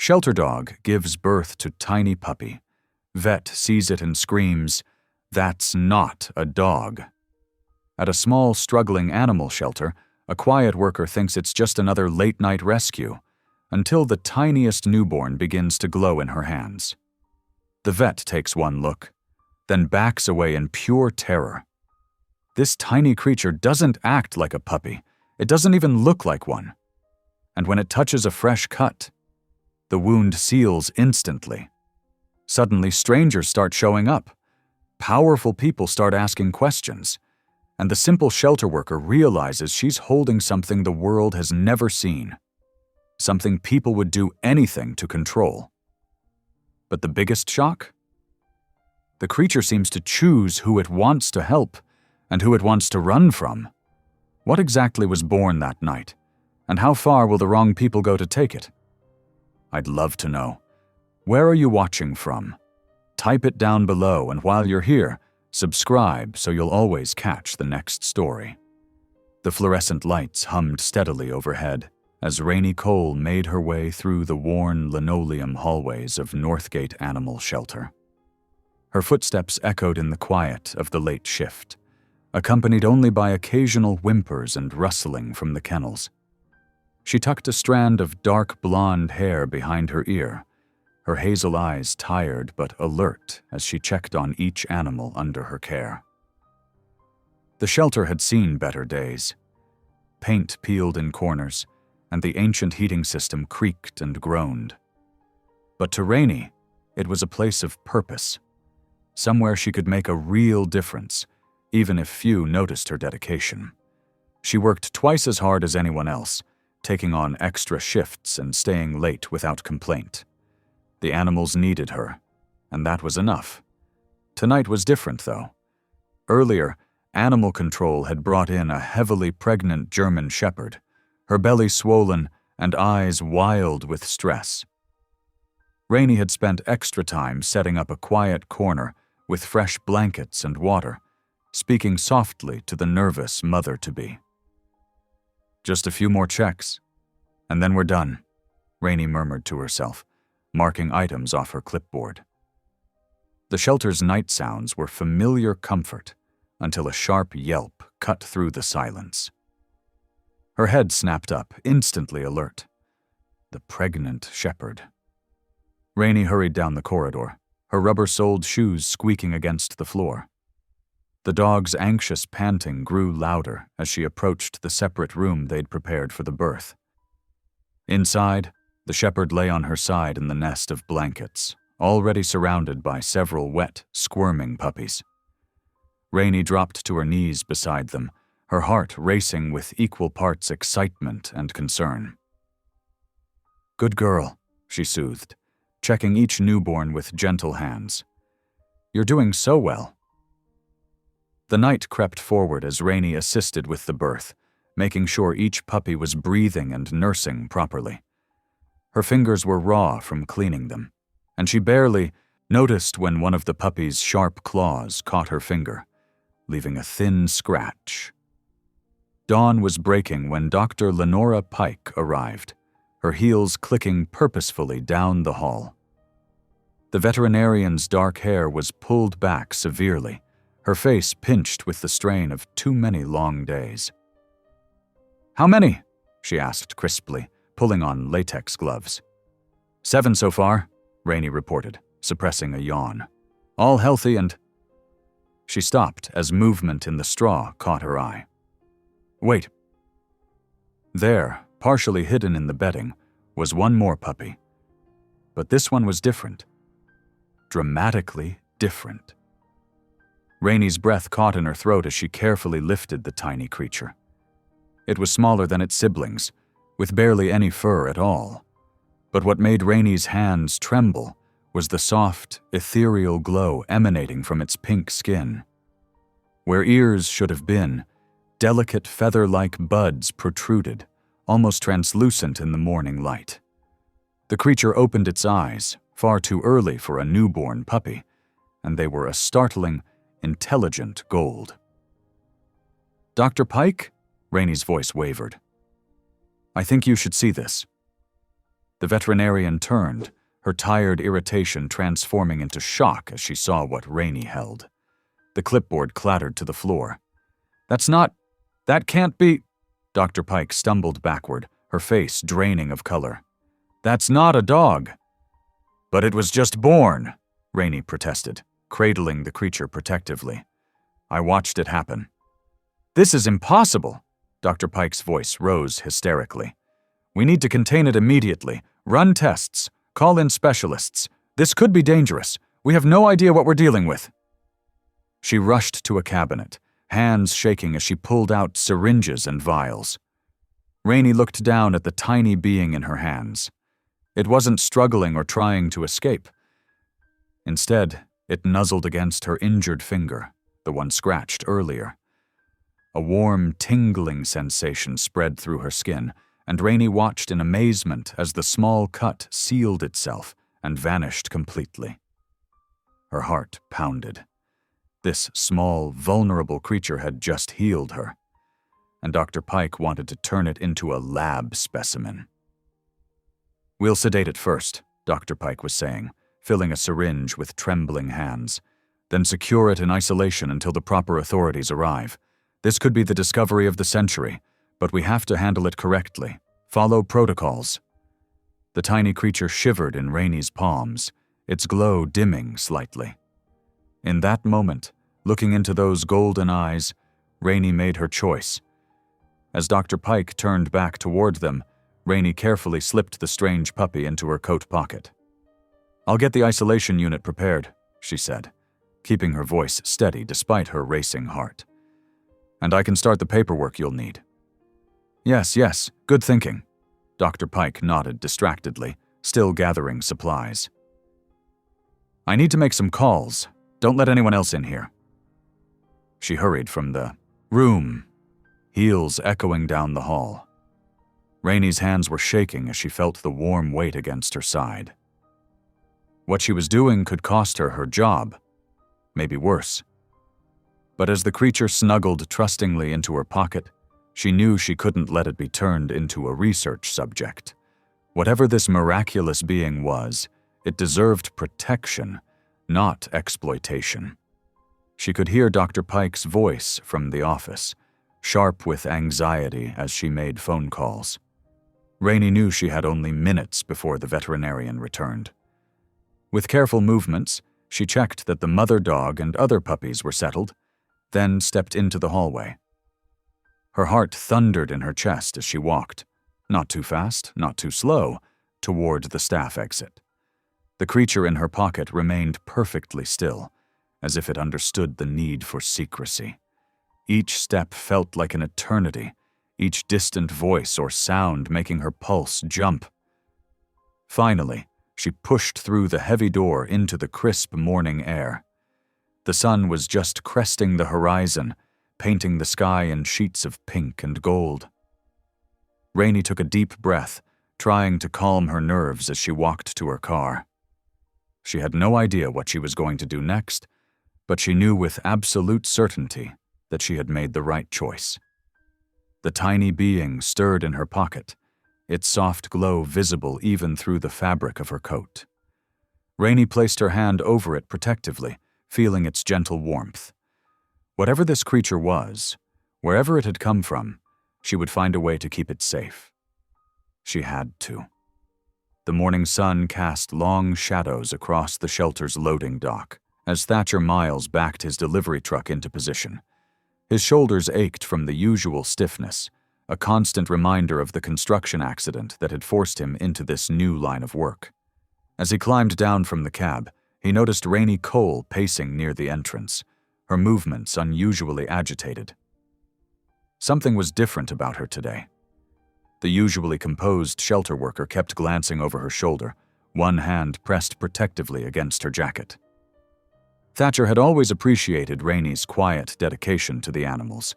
Shelter dog gives birth to tiny puppy. Vet sees it and screams, "That's not a dog." At a small, struggling animal shelter, a quiet worker thinks it's just another late-night rescue, until the tiniest newborn begins to glow in her hands. The vet takes one look, then backs away in pure terror. This tiny creature doesn't act like a puppy. It doesn't even look like one. And when it touches a fresh cut, the wound seals instantly. Suddenly, strangers start showing up. Powerful people start asking questions. And the simple shelter worker realizes she's holding something the world has never seen. Something people would do anything to control. But the biggest shock? The creature seems to choose who it wants to help and who it wants to run from. What exactly was born that night? And how far will the wrong people go to take it? I'd love to know. Where are you watching from? Type it down below, and while you're here, subscribe so you'll always catch the next story. The fluorescent lights hummed steadily overhead as Rainey Cole made her way through the worn linoleum hallways of Northgate Animal Shelter. Her footsteps echoed in the quiet of the late shift, accompanied only by occasional whimpers and rustling from the kennels. She tucked a strand of dark blonde hair behind her ear, her hazel eyes tired but alert as she checked on each animal under her care. The shelter had seen better days. Paint peeled in corners, and the ancient heating system creaked and groaned. But to Rainey, it was a place of purpose, somewhere she could make a real difference, even if few noticed her dedication. She worked twice as hard as anyone else, taking on extra shifts and staying late without complaint. The animals needed her, and that was enough. Tonight was different, though. Earlier, animal control had brought in a heavily pregnant German shepherd, her belly swollen and eyes wild with stress. Rainey had spent extra time setting up a quiet corner with fresh blankets and water, speaking softly to the nervous mother-to-be. "Just a few more checks, and then we're done," Rainey murmured to herself, marking items off her clipboard. The shelter's night sounds were familiar comfort until a sharp yelp cut through the silence. Her head snapped up, instantly alert. The pregnant shepherd. Rainey hurried down the corridor, her rubber-soled shoes squeaking against the floor. The dog's anxious panting grew louder as she approached the separate room they'd prepared for the birth. Inside, the shepherd lay on her side in the nest of blankets, already surrounded by several wet, squirming puppies. Rainey dropped to her knees beside them, her heart racing with equal parts excitement and concern. "Good girl," she soothed, checking each newborn with gentle hands. "You're doing so well." The night crept forward as Rainey assisted with the birth, making sure each puppy was breathing and nursing properly. Her fingers were raw from cleaning them, and she barely noticed when one of the puppy's sharp claws caught her finger, leaving a thin scratch. Dawn was breaking when Dr. Lenora Pike arrived, her heels clicking purposefully down the hall. The veterinarian's dark hair was pulled back severely, her face pinched with the strain of too many long days. "How many?" she asked crisply, pulling on latex gloves. "7 so far," Rainey reported, suppressing a yawn. "All healthy and—" She stopped as movement in the straw caught her eye. "Wait." There, partially hidden in the bedding, was one more puppy. But this one was different. Dramatically different. Rainey's breath caught in her throat as she carefully lifted the tiny creature. It was smaller than its siblings, with barely any fur at all. But what made Rainey's hands tremble was the soft, ethereal glow emanating from its pink skin. Where ears should have been, delicate feather-like buds protruded, almost translucent in the morning light. The creature opened its eyes, far too early for a newborn puppy, and they were a startling, intelligent gold. "Dr. Pike?" Rainey's voice wavered. "I think you should see this." The veterinarian turned, her tired irritation transforming into shock as she saw what Rainey held. The clipboard clattered to the floor. That can't be. Dr. Pike stumbled backward, her face draining of color. That's not a dog. But it was just born, Rainey protested, cradling the creature protectively. I watched it happen. This is impossible, Dr. Pike's voice rose hysterically. We need to contain it immediately. Run tests. Call in specialists. This could be dangerous. We have no idea what we're dealing with. She rushed to a cabinet, hands shaking as she pulled out syringes and vials. Rainey looked down at the tiny being in her hands. It wasn't struggling or trying to escape. Instead, it nuzzled against her injured finger, the one scratched earlier. A warm, tingling sensation spread through her skin, and Rainey watched in amazement as the small cut sealed itself and vanished completely. Her heart pounded. This small, vulnerable creature had just healed her, and Dr. Pike wanted to turn it into a lab specimen. We'll sedate it first, Dr. Pike was saying, filling a syringe with trembling hands. Then secure it in isolation until the proper authorities arrive. This could be the discovery of the century, but we have to handle it correctly. Follow protocols. The tiny creature shivered in Rainey's palms, its glow dimming slightly. In that moment, looking into those golden eyes, Rainey made her choice. As Dr. Pike turned back toward them, Rainey carefully slipped the strange puppy into her coat pocket. I'll get the isolation unit prepared, she said, keeping her voice steady despite her racing heart. And I can start the paperwork you'll need. Yes, good thinking. Dr. Pike nodded distractedly, still gathering supplies. I need to make some calls. Don't let anyone else in here. She hurried from the room, heels echoing down the hall. Rainey's hands were shaking as she felt the warm weight against her side. What she was doing could cost her her job, maybe worse. But as the creature snuggled trustingly into her pocket, she knew she couldn't let it be turned into a research subject. Whatever this miraculous being was, it deserved protection, not exploitation. She could hear Dr. Pike's voice from the office, sharp with anxiety as she made phone calls. Rainey knew she had only minutes before the veterinarian returned. With careful movements, she checked that the mother dog and other puppies were settled, then stepped into the hallway. Her heart thundered in her chest as she walked, not too fast, not too slow, toward the staff exit. The creature in her pocket remained perfectly still, as if it understood the need for secrecy. Each step felt like an eternity, each distant voice or sound making her pulse jump. Finally, she pushed through the heavy door into the crisp morning air. The sun was just cresting the horizon, painting the sky in sheets of pink and gold. Rainey took a deep breath, trying to calm her nerves as she walked to her car. She had no idea what she was going to do next, but she knew with absolute certainty that she had made the right choice. The tiny being stirred in her pocket, its soft glow visible even through the fabric of her coat. Rainey placed her hand over it protectively, feeling its gentle warmth. Whatever this creature was, wherever it had come from, she would find a way to keep it safe. She had to. The morning sun cast long shadows across the shelter's loading dock as Thatcher Miles backed his delivery truck into position. His shoulders ached from the usual stiffness, a constant reminder of the construction accident that had forced him into this new line of work. As he climbed down from the cab, he noticed Rainey Cole pacing near the entrance, her movements unusually agitated. Something was different about her today. The usually composed shelter worker kept glancing over her shoulder, one hand pressed protectively against her jacket. Thatcher had always appreciated Rainey's quiet dedication to the animals.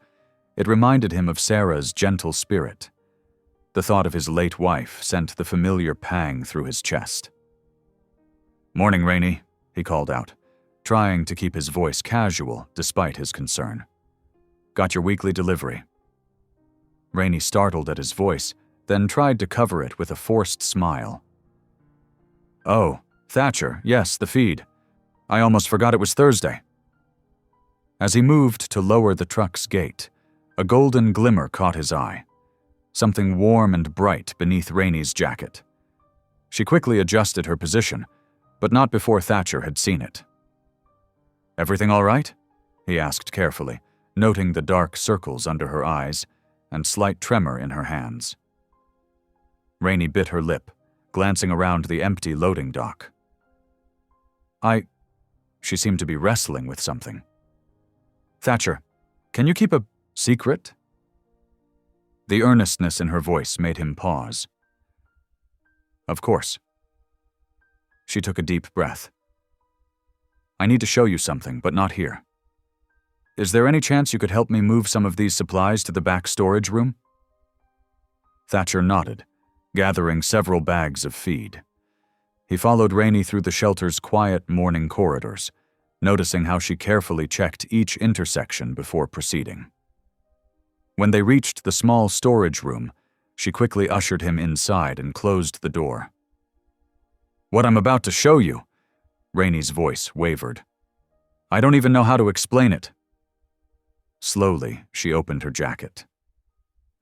It reminded him of Sarah's gentle spirit. The thought of his late wife sent the familiar pang through his chest. "Morning, Rainey," he called out, trying to keep his voice casual despite his concern. "Got your weekly delivery." Rainey startled at his voice, then tried to cover it with a forced smile, Oh, Thatcher, yes, the feed. I almost forgot it was Thursday. As he moved to lower the truck's gate, a golden glimmer caught his eye. Something warm and bright beneath Rainey's jacket. She quickly adjusted her position, but not before Thatcher had seen it. "Everything all right?" he asked carefully, noting the dark circles under her eyes and slight tremor in her hands. Rainey bit her lip, glancing around the empty loading dock. She seemed to be wrestling with something. "Thatcher, can you keep a secret?" The earnestness in her voice made him pause. "Of course." She took a deep breath. "I need to show you something, but not here. Is there any chance you could help me move some of these supplies to the back storage room?" Thatcher nodded, gathering several bags of feed. He followed Rainey through the shelter's quiet morning corridors, noticing how she carefully checked each intersection before proceeding. When they reached the small storage room, she quickly ushered him inside and closed the door. "What I'm about to show you," Rainey's voice wavered. "I don't even know how to explain it." Slowly, she opened her jacket.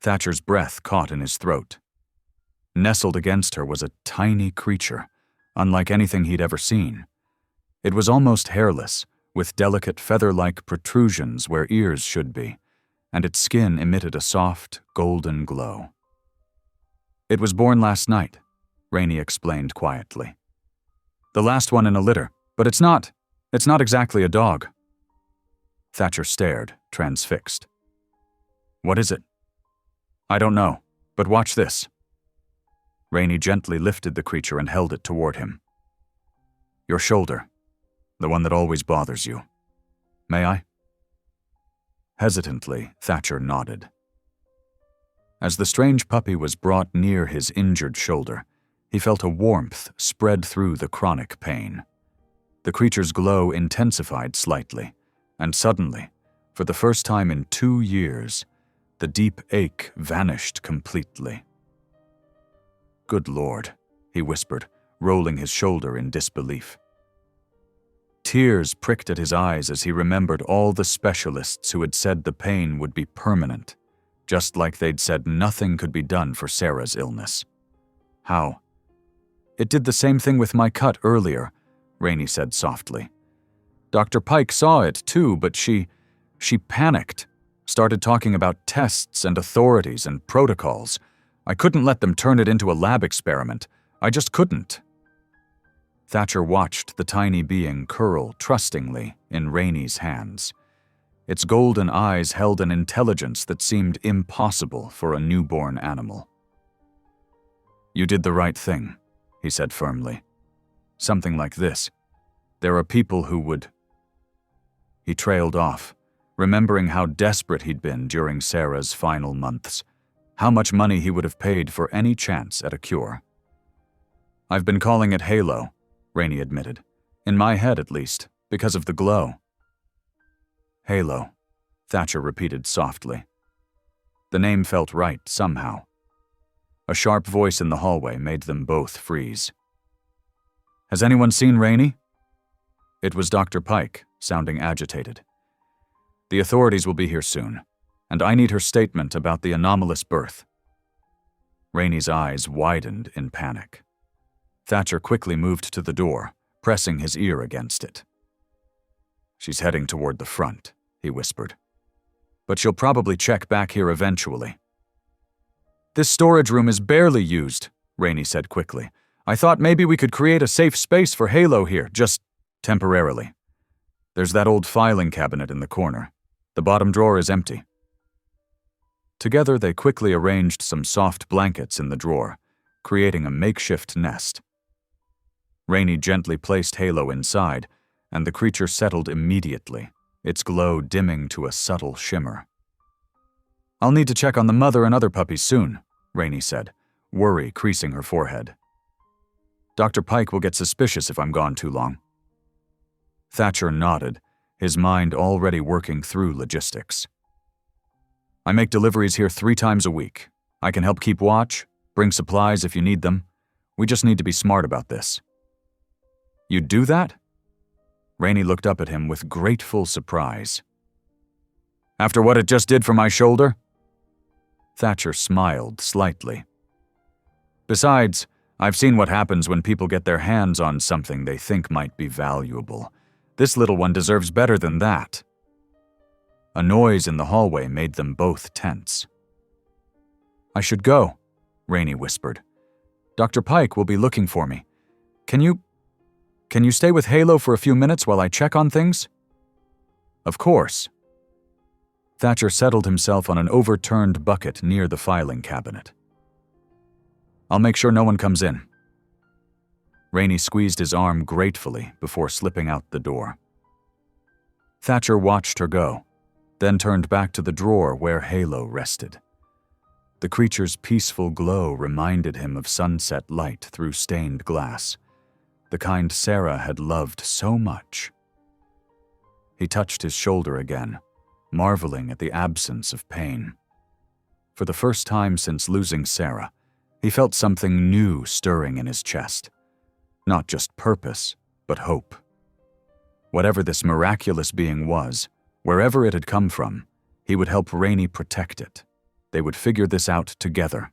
Thatcher's breath caught in his throat. Nestled against her was a tiny creature, unlike anything he'd ever seen. It was almost hairless, with delicate feather-like protrusions where ears should be, and its skin emitted a soft, golden glow. "It was born last night," Rainey explained quietly. "The last one in a litter, but it's not exactly a dog." Thatcher stared, transfixed. "What is it?" "I don't know, but watch this." Rainey gently lifted the creature and held it toward him. "Your shoulder, the one that always bothers you. May I?" Hesitantly, Thatcher nodded. As the strange puppy was brought near his injured shoulder, he felt a warmth spread through the chronic pain. The creature's glow intensified slightly, and suddenly, for the first time in 2 years, the deep ache vanished completely. "Good Lord," he whispered, rolling his shoulder in disbelief. Tears pricked at his eyes as he remembered all the specialists who had said the pain would be permanent, just like they'd said nothing could be done for Sarah's illness. "How?" "It did the same thing with my cut earlier," Rainey said softly. "Dr. Pike saw it too, but she panicked, started talking about tests and authorities and protocols. I couldn't let them turn it into a lab experiment. I just couldn't." Thatcher watched the tiny being curl trustingly in Rainey's hands. Its golden eyes held an intelligence that seemed impossible for a newborn animal. "You did the right thing," he said firmly. "Something like this. There are people who would—" He trailed off, remembering how desperate he'd been during Sarah's final months, how much money he would have paid for any chance at a cure. "I've been calling it Halo," Rainey admitted. "In my head, at least, because of the glow." "Halo," Thatcher repeated softly. The name felt right somehow. A sharp voice in the hallway made them both freeze. "Has anyone seen Rainey?" It was Dr. Pike, sounding agitated. "The authorities will be here soon, and I need her statement about the anomalous birth." Rainey's eyes widened in panic. Thatcher quickly moved to the door, pressing his ear against it. "She's heading toward the front," he whispered. "But she'll probably check back here eventually." "This storage room is barely used," Rainey said quickly. "I thought maybe we could create a safe space for Halo here, just temporarily. There's that old filing cabinet in the corner. The bottom drawer is empty." Together, they quickly arranged some soft blankets in the drawer, creating a makeshift nest. Rainey gently placed Halo inside, and the creature settled immediately, its glow dimming to a subtle shimmer. "I'll need to check on the mother and other puppies soon," Rainey said, worry creasing her forehead. "Dr. Pike will get suspicious if I'm gone too long." Thatcher nodded, his mind already working through logistics. "I make deliveries here 3 times a week. I can help keep watch, bring supplies if you need them. We just need to be smart about this." You'd do that? Rainey looked up at him with grateful surprise. After what it just did for my shoulder? Thatcher smiled slightly. Besides, I've seen what happens when people get their hands on something they think might be valuable. This little one deserves better than that. A noise in the hallway made them both tense. I should go, Rainey whispered. Dr. Pike will be looking for me. Can you stay with Halo for a few minutes while I check on things? Of course. Thatcher settled himself on an overturned bucket near the filing cabinet. I'll make sure no one comes in. Rainey squeezed his arm gratefully before slipping out the door. Thatcher watched her go, then turned back to the drawer where Halo rested. The creature's peaceful glow reminded him of sunset light through stained glass, the kind Sarah had loved so much. He touched his shoulder again, marveling at the absence of pain. For the first time since losing Sarah, he felt something new stirring in his chest. Not just purpose, but hope. Whatever this miraculous being was, wherever it had come from, he would help Rainey protect it. They would figure this out together.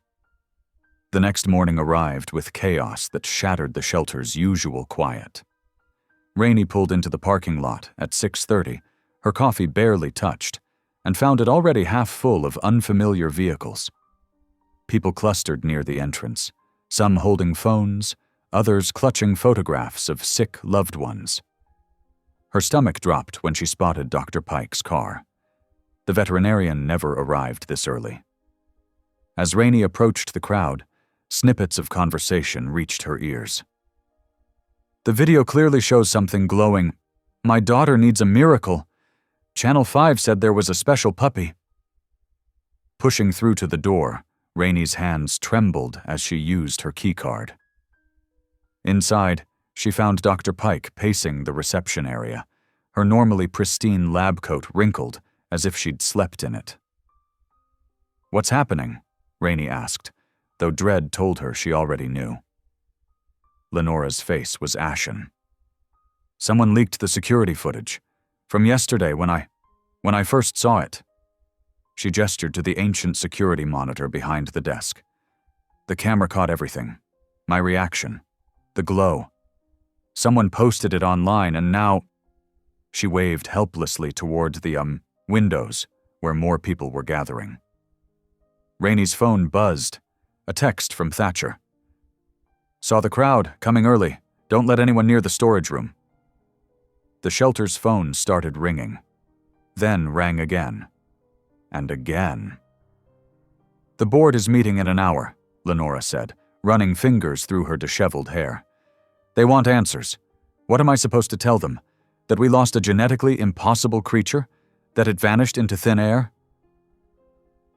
The next morning arrived with chaos that shattered the shelter's usual quiet. Rainey pulled into the parking lot at 6:30, her coffee barely touched, and found it already half full of unfamiliar vehicles. People clustered near the entrance, some holding phones, others clutching photographs of sick loved ones. Her stomach dropped when she spotted Dr. Pike's car. The veterinarian never arrived this early. As Rainey approached the crowd, snippets of conversation reached her ears. The video clearly shows something glowing. My daughter needs a miracle. Channel 5 said there was a special puppy. Pushing through to the door, Rainey's hands trembled as she used her keycard. Inside, she found Dr. Pike pacing the reception area, her normally pristine lab coat wrinkled as if she'd slept in it. What's happening? Rainey asked, though dread told her she already knew. Lenora's face was ashen. Someone leaked the security footage from yesterday when I first saw it. She gestured to the ancient security monitor behind the desk. The camera caught everything. My reaction. The glow. Someone posted it online and now... She waved helplessly toward the, windows where more people were gathering. Rainey's phone buzzed. A text from Thatcher. Saw the crowd, coming early. Don't let anyone near the storage room. The shelter's phone started ringing. Then rang again. And again. The board is meeting in an hour, Lenora said, running fingers through her disheveled hair. They want answers. What am I supposed to tell them? That we lost a genetically impossible creature? That it vanished into thin air?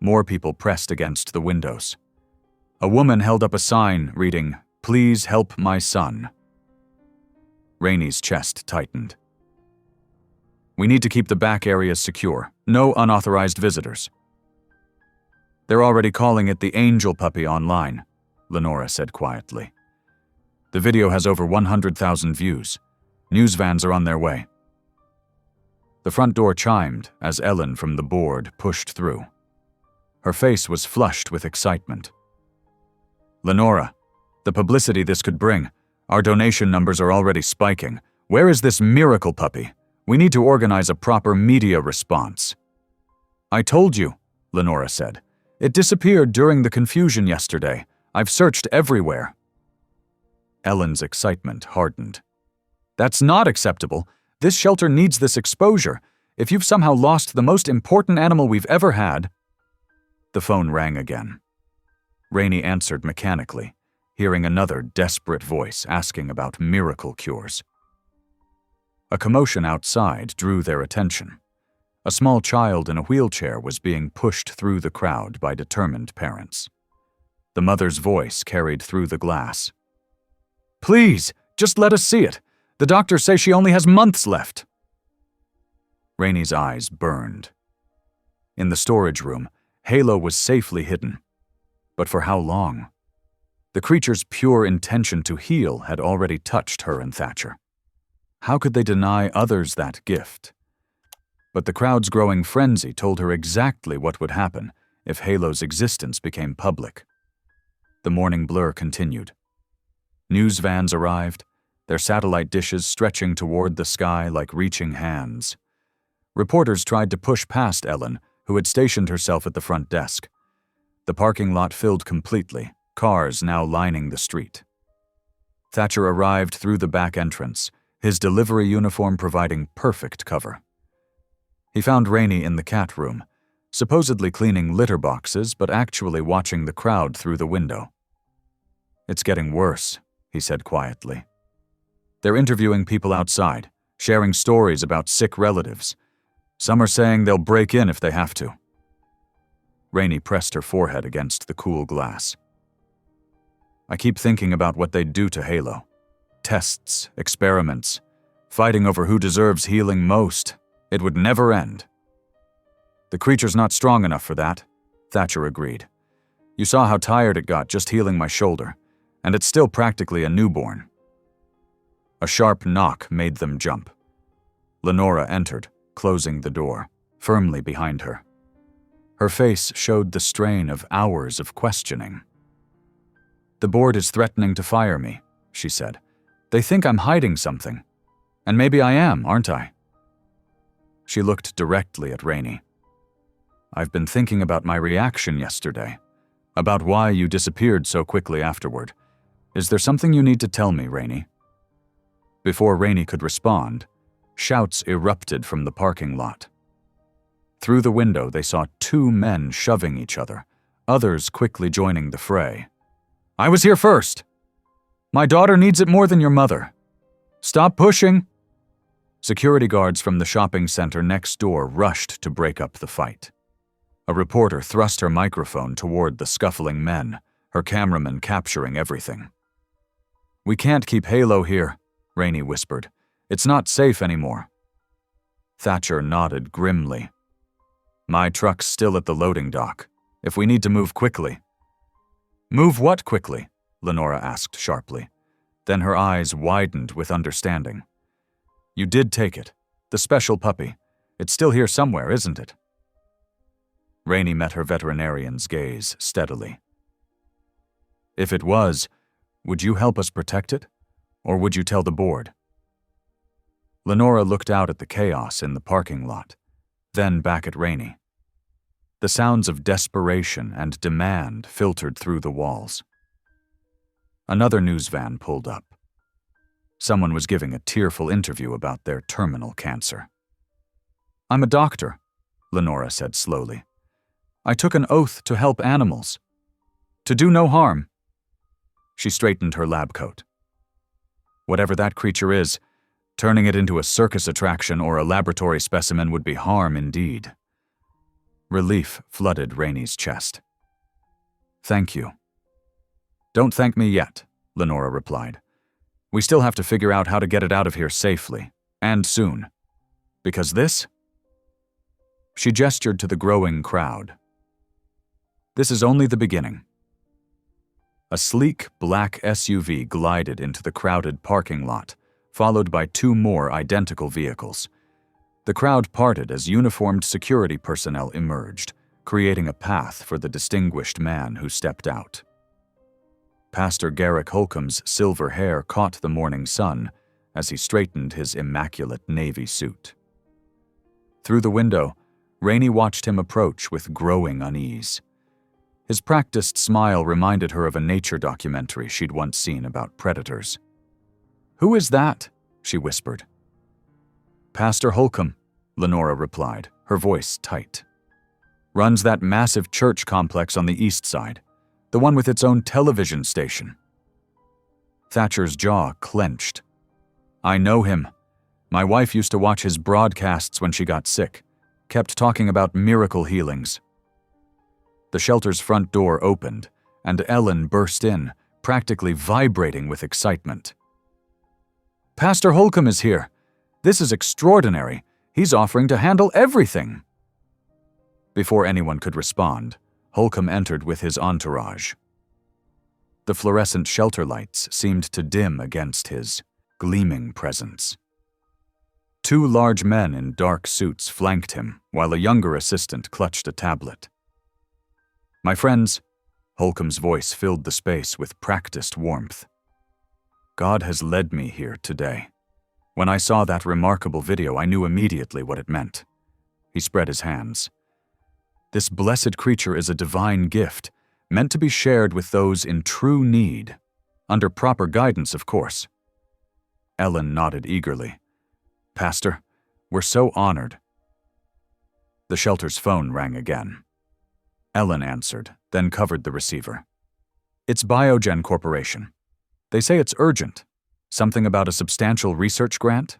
More people pressed against the windows. A woman held up a sign reading, "Please help my son." Rainey's chest tightened. We need to keep the back areas secure. No unauthorized visitors. They're already calling it the angel puppy online, Lenora said quietly. The video has over 100,000 views. News vans are on their way. The front door chimed as Ellen from the board pushed through. Her face was flushed with excitement. Lenora, the publicity this could bring. Our donation numbers are already spiking. Where is this miracle puppy? We need to organize a proper media response. I told you, Lenora said. It disappeared during the confusion yesterday. I've searched everywhere. Ellen's excitement hardened. That's not acceptable. This shelter needs this exposure. If you've somehow lost the most important animal we've ever had... The phone rang again. Rainey answered mechanically, hearing another desperate voice asking about miracle cures. A commotion outside drew their attention. A small child in a wheelchair was being pushed through the crowd by determined parents. The mother's voice carried through the glass. Please, just let us see it. The doctors say she only has months left. Rainey's eyes burned. In the storage room, Halo was safely hidden. But for how long? The creature's pure intention to heal had already touched her and Thatcher. How could they deny others that gift? But the crowd's growing frenzy told her exactly what would happen if Halo's existence became public. The morning blur continued. News vans arrived, their satellite dishes stretching toward the sky like reaching hands. Reporters tried to push past Ellen, who had stationed herself at the front desk. The parking lot filled completely, cars now lining the street. Thatcher arrived through the back entrance, his delivery uniform providing perfect cover. He found Rainey in the cat room, supposedly cleaning litter boxes but actually watching the crowd through the window. "It's getting worse," he said quietly. "They're interviewing people outside, sharing stories about sick relatives. Some are saying they'll break in if they have to." Rainey pressed her forehead against the cool glass. "I keep thinking about what they'd do to Halo. Tests, experiments, fighting over who deserves healing most. It would never end." "The creature's not strong enough for that," Thatcher agreed. "You saw how tired it got just healing my shoulder, and it's still practically a newborn." A sharp knock made them jump. Lenora entered, closing the door, firmly behind her. Her face showed the strain of hours of questioning. "The board is threatening to fire me," she said. "They think I'm hiding something. And maybe I am, aren't I?" She looked directly at Rainey. "I've been thinking about my reaction yesterday, about why you disappeared so quickly afterward. Is there something you need to tell me, Rainey?" Before Rainey could respond, shouts erupted from the parking lot. Through the window, they saw two men shoving each other, others quickly joining the fray. "I was here first! My daughter needs it more than your mother! Stop pushing!" Security guards from the shopping center next door rushed to break up the fight. A reporter thrust her microphone toward the scuffling men, her cameraman capturing everything. "We can't keep Halo here," Rainey whispered. "It's not safe anymore." Thatcher nodded grimly. "My truck's still at the loading dock. If we need to move quickly." "Move what quickly?" Lenora asked sharply. Then her eyes widened with understanding. "You did take it. The special puppy. It's still here somewhere, isn't it?" Rainey met her veterinarian's gaze steadily. "If it was, would you help us protect it? Or would you tell the board?" Lenora looked out at the chaos in the parking lot, then back at Rainey. The sounds of desperation and demand filtered through the walls. Another news van pulled up. Someone was giving a tearful interview about their terminal cancer. "I'm a doctor," Lenora said slowly. "I took an oath to help animals. To do no harm." She straightened her lab coat. "Whatever that creature is, turning it into a circus attraction or a laboratory specimen would be harm indeed." Relief flooded Rainey's chest. "Thank you." "Don't thank me yet," Lenora replied. "We still have to figure out how to get it out of here safely, and soon. Because this?" She gestured to the growing crowd. "This is only the beginning." A sleek black SUV glided into the crowded parking lot, followed by two more identical vehicles. The crowd parted as uniformed security personnel emerged, creating a path for the distinguished man who stepped out. Pastor Garrick Holcomb's silver hair caught the morning sun as he straightened his immaculate navy suit. Through the window, Rainey watched him approach with growing unease. His practiced smile reminded her of a nature documentary she'd once seen about predators. "Who is that?" she whispered. "Pastor Holcomb," Lenora replied, her voice tight. "Runs that massive church complex on the east side, the one with its own television station." Thatcher's jaw clenched. "I know him. My wife used to watch his broadcasts when she got sick, kept talking about miracle healings." The shelter's front door opened, and Ellen burst in, practically vibrating with excitement. "Pastor Holcomb is here. This is extraordinary. He's offering to handle everything." Before anyone could respond, Holcomb entered with his entourage. The fluorescent shelter lights seemed to dim against his gleaming presence. Two large men in dark suits flanked him, while a younger assistant clutched a tablet. "My friends," Holcomb's voice filled the space with practiced warmth. "God has led me here today. When I saw that remarkable video, I knew immediately what it meant." He spread his hands. "This blessed creature is a divine gift, meant to be shared with those in true need, under proper guidance, of course." Ellen nodded eagerly. "Pastor, we're so honored." The shelter's phone rang again. Ellen answered, then covered the receiver. "It's Biogen Corporation. They say it's urgent. Something about a substantial research grant?"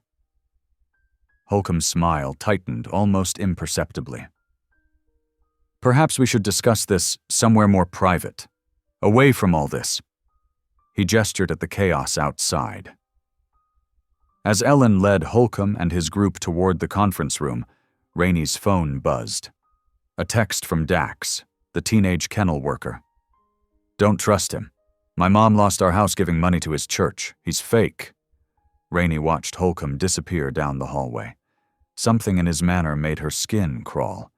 Holcomb's smile tightened almost imperceptibly. "Perhaps we should discuss this somewhere more private, away from all this." He gestured at the chaos outside. As Ellen led Holcomb and his group toward the conference room, Rainey's phone buzzed. A text from Dax, the teenage kennel worker. "Don't trust him. My mom lost our house giving money to his church. He's fake." Rainey watched Holcomb disappear down the hallway. Something in his manner made her skin crawl.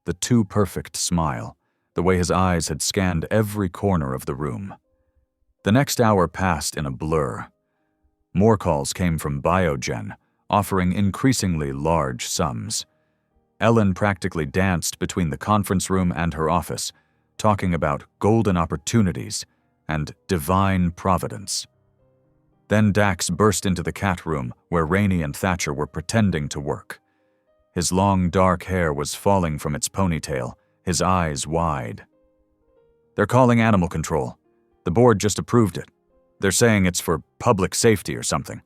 The too perfect smile, the way his eyes had scanned every corner of the room. The next hour passed in a blur. More calls came from Biogen, offering increasingly large sums. Ellen practically danced between the conference room and her office, talking about golden opportunities and divine providence. Then Dax burst into the cat room where Rainey and Thatcher were pretending to work. His long dark hair was falling from its ponytail, his eyes wide. "They're calling animal control. The board just approved it. They're saying it's for public safety or something.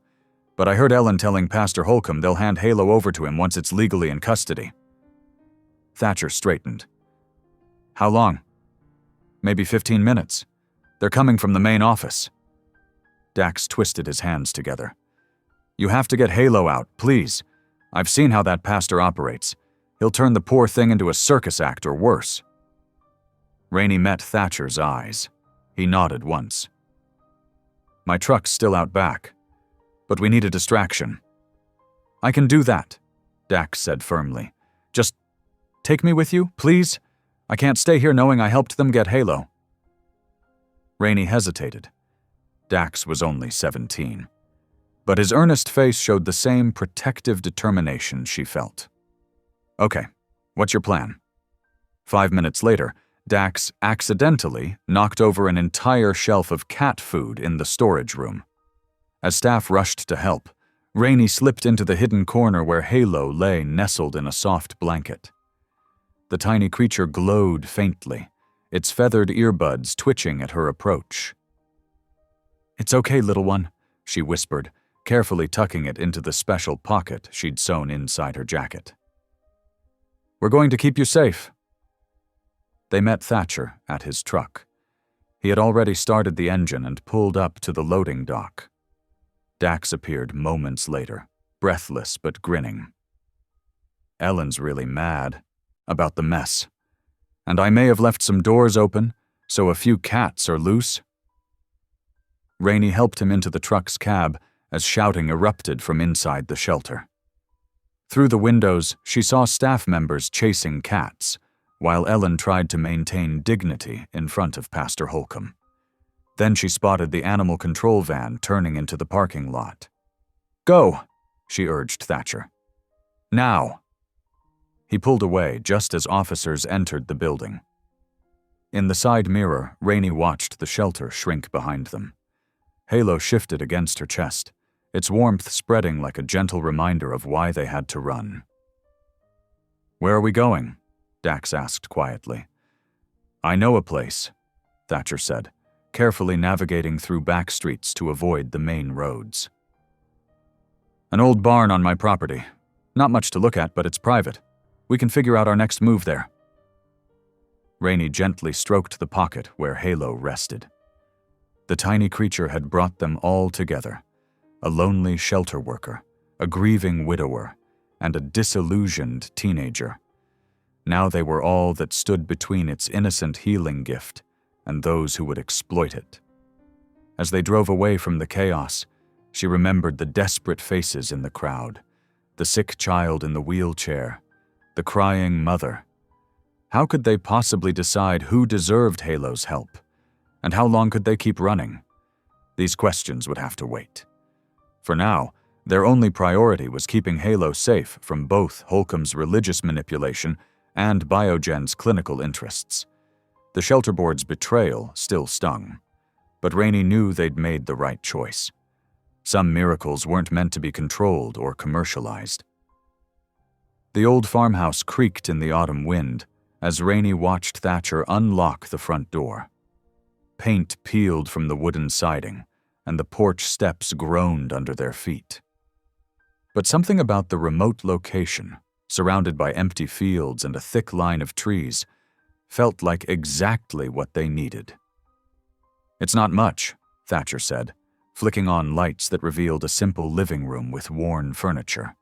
But I heard Ellen telling Pastor Holcomb they'll hand Halo over to him once it's legally in custody." Thatcher straightened. "How long?" "Maybe 15 minutes. They're coming from the main office." Dax twisted his hands together. "You have to get Halo out, please. I've seen how that pastor operates. He'll turn the poor thing into a circus act or worse." Rainey met Thatcher's eyes. He nodded once. "My truck's still out back, but we need a distraction." "I can do that," Dax said firmly. "Just take me with you, please? I can't stay here knowing I helped them get Halo." Rainey hesitated. Dax was only 17. But his earnest face showed the same protective determination she felt. "Okay, what's your plan?" 5 minutes later, Dax accidentally knocked over an entire shelf of cat food in the storage room. As staff rushed to help, Rainey slipped into the hidden corner where Halo lay nestled in a soft blanket. The tiny creature glowed faintly, its feathered earbuds twitching at her approach. "It's okay, little one," she whispered, carefully tucking it into the special pocket she'd sewn inside her jacket. "We're going to keep you safe." They met Thatcher at his truck. He had already started the engine and pulled up to the loading dock. Dax appeared moments later, breathless but grinning. "Ellen's really mad about the mess. And I may have left some doors open, so a few cats are loose." Rainey helped him into the truck's cab as shouting erupted from inside the shelter. Through the windows, she saw staff members chasing cats, while Ellen tried to maintain dignity in front of Pastor Holcomb. Then she spotted the animal control van turning into the parking lot. "Go," she urged Thatcher. "Now." He pulled away just as officers entered the building. In the side mirror, Rainey watched the shelter shrink behind them. Halo shifted against her chest, its warmth spreading like a gentle reminder of why they had to run. "Where are we going?" Dax asked quietly. "I know a place," Thatcher said, carefully navigating through back streets to avoid the main roads. "An old barn on my property. Not much to look at, but it's private. We can figure out our next move there." Rainey gently stroked the pocket where Halo rested. The tiny creature had brought them all together, a lonely shelter worker, a grieving widower, and a disillusioned teenager. Now they were all that stood between its innocent healing gift and those who would exploit it. As they drove away from the chaos, she remembered the desperate faces in the crowd, the sick child in the wheelchair, the crying mother. How could they possibly decide who deserved Halo's help? And how long could they keep running? These questions would have to wait. For now, their only priority was keeping Halo safe from both Holcomb's religious manipulation and Biogen's clinical interests. The shelter board's betrayal still stung, but Rainey knew they'd made the right choice. Some miracles weren't meant to be controlled or commercialized. The old farmhouse creaked in the autumn wind as Rainey watched Thatcher unlock the front door. Paint peeled from the wooden siding, and the porch steps groaned under their feet. But something about the remote location, surrounded by empty fields and a thick line of trees, felt like exactly what they needed. "It's not much," Thatcher said, flicking on lights that revealed a simple living room with worn furniture.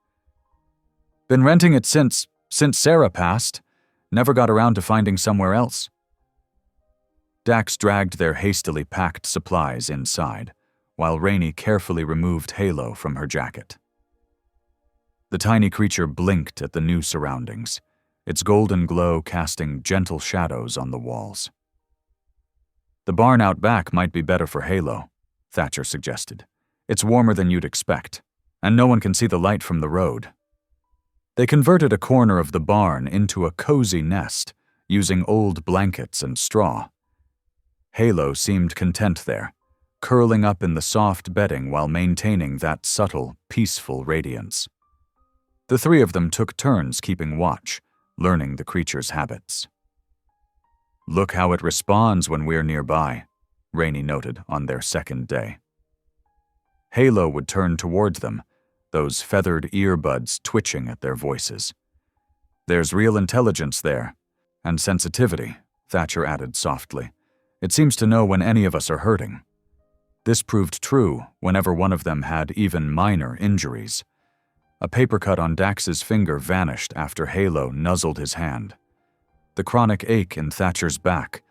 "Been renting it since Sarah passed. Never got around to finding somewhere else." Dax dragged their hastily packed supplies inside, while Rainey carefully removed Halo from her jacket. The tiny creature blinked at the new surroundings, its golden glow casting gentle shadows on the walls. "The barn out back might be better for Halo," Thatcher suggested. "It's warmer than you'd expect, and no one can see the light from the road." They converted a corner of the barn into a cozy nest, using old blankets and straw. Halo seemed content there, curling up in the soft bedding while maintaining that subtle, peaceful radiance. The three of them took turns keeping watch, learning the creature's habits. "Look how it responds when we're nearby," Rainey noted on their second day. Halo would turn towards them, those feathered earbuds twitching at their voices. "There's real intelligence there, and sensitivity," Thatcher added softly. "It seems to know when any of us are hurting." This proved true whenever one of them had even minor injuries. A paper cut on Dax's finger vanished after Halo nuzzled his hand. The chronic ache in Thatcher's back,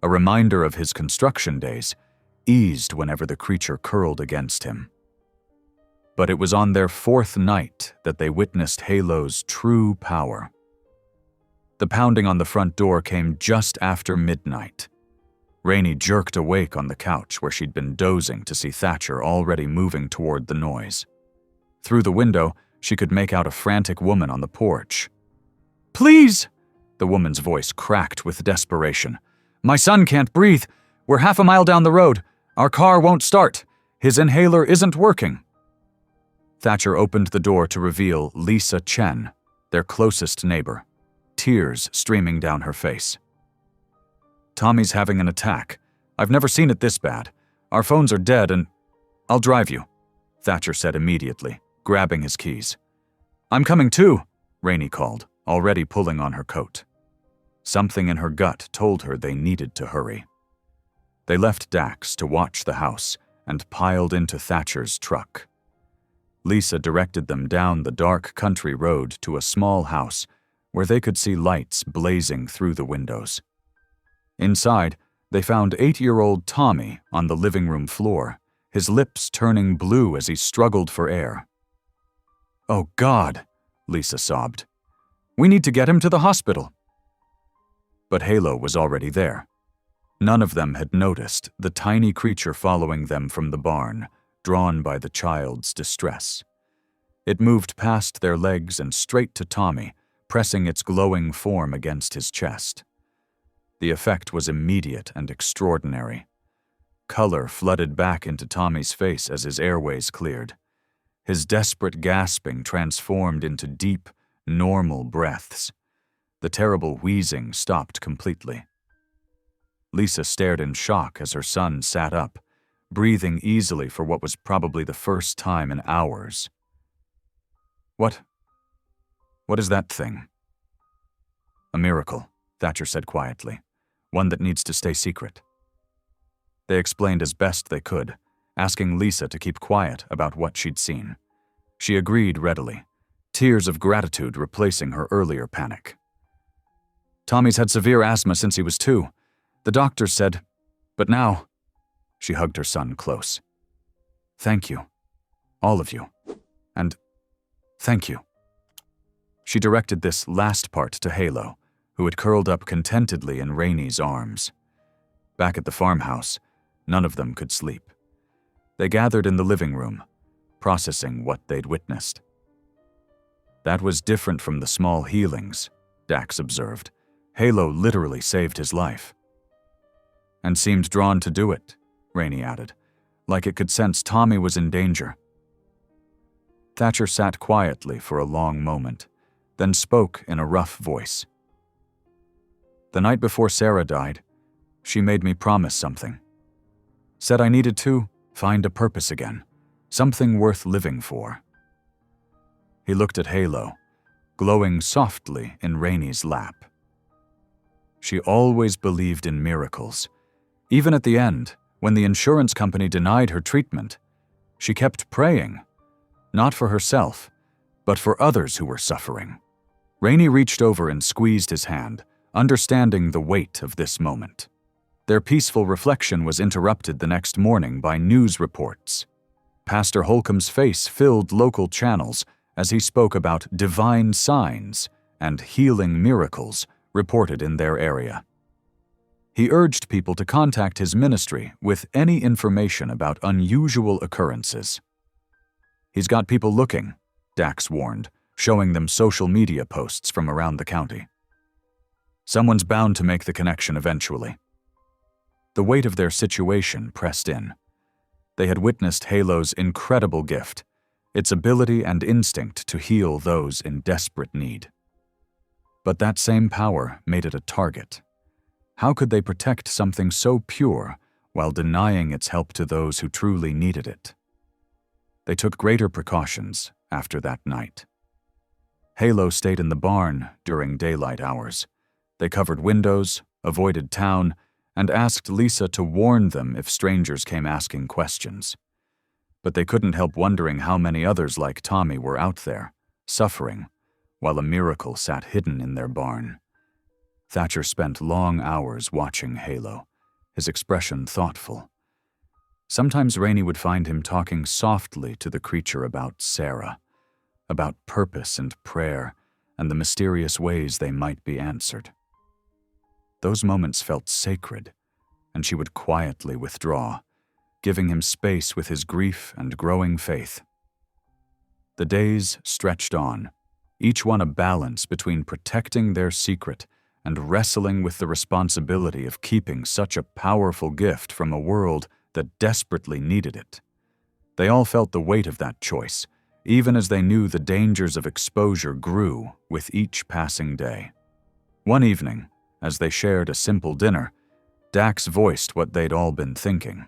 a reminder of his construction days, eased whenever the creature curled against him. But it was on their fourth night that they witnessed Halo's true power. The pounding on the front door came just after midnight. Rainey jerked awake on the couch where she'd been dozing to see Thatcher already moving toward the noise. Through the window, she could make out a frantic woman on the porch. "Please!" The woman's voice cracked with desperation. "My son can't breathe. We're half a mile down the road. Our car won't start. His inhaler isn't working." Thatcher opened the door to reveal Lisa Chen, their closest neighbor, tears streaming down her face. "Tommy's having an attack. I've never seen it this bad. Our phones are dead and—" "I'll drive you," Thatcher said immediately, grabbing his keys. "I'm coming too," Rainey called, already pulling on her coat. Something in her gut told her they needed to hurry. They left Dax to watch the house and piled into Thatcher's truck. Lisa directed them down the dark country road to a small house where they could see lights blazing through the windows. Inside, they found 8-year-old Tommy on the living room floor, his lips turning blue as he struggled for air. "Oh God," Lisa sobbed. "We need to get him to the hospital." But Halo was already there. None of them had noticed the tiny creature following them from the barn, drawn by the child's distress. It moved past their legs and straight to Tommy, pressing its glowing form against his chest. The effect was immediate and extraordinary. Color flooded back into Tommy's face as his airways cleared. His desperate gasping transformed into deep, normal breaths. The terrible wheezing stopped completely. Lisa stared in shock as her son sat up, breathing easily for what was probably the first time in hours. What is that thing?" "A miracle," Thatcher said quietly. "One that needs to stay secret." They explained as best they could, asking Lisa to keep quiet about what she'd seen. She agreed readily, tears of gratitude replacing her earlier panic. "Tommy's had severe asthma since he was 2. The doctors said, but now—" She hugged her son close. "Thank you. All of you. And thank you." She directed this last part to Halo, who had curled up contentedly in Rainie's arms. Back at the farmhouse, none of them could sleep. They gathered in the living room, processing what they'd witnessed. That was different from the small healings, Dax observed. Halo literally saved his life. And seemed drawn to do it, Rainie added, like it could sense Tommy was in danger. Thatcher sat quietly for a long moment, then spoke in a rough voice. The night before Sarah died, she made me promise something. Said I needed to find a purpose again, something worth living for. He looked at Halo, glowing softly in Rainie's lap. She always believed in miracles. Even at the end, when the insurance company denied her treatment, she kept praying, not for herself, but for others who were suffering. Rainie reached over and squeezed his hand, understanding the weight of this moment. Their peaceful reflection was interrupted the next morning by news reports. Pastor Holcomb's face filled local channels as he spoke about divine signs and healing miracles reported in their area. He urged people to contact his ministry with any information about unusual occurrences. He's got people looking, Dax warned, showing them social media posts from around the county. Someone's bound to make the connection eventually. The weight of their situation pressed in. They had witnessed Halo's incredible gift, its ability and instinct to heal those in desperate need. But that same power made it a target. How could they protect something so pure while denying its help to those who truly needed it? They took greater precautions after that night. Halo stayed in the barn during daylight hours. They covered windows, avoided town, and asked Lisa to warn them if strangers came asking questions. But they couldn't help wondering how many others like Tommy were out there, suffering, while a miracle sat hidden in their barn. Thatcher spent long hours watching Halo, his expression thoughtful. Sometimes Rainie would find him talking softly to the creature about Sarah, about purpose and prayer, and the mysterious ways they might be answered. Those moments felt sacred, and she would quietly withdraw, giving him space with his grief and growing faith. The days stretched on, each one a balance between protecting their secret and wrestling with the responsibility of keeping such a powerful gift from a world that desperately needed it. They all felt the weight of that choice, even as they knew the dangers of exposure grew with each passing day. One evening, as they shared a simple dinner, Dax voiced what they'd all been thinking.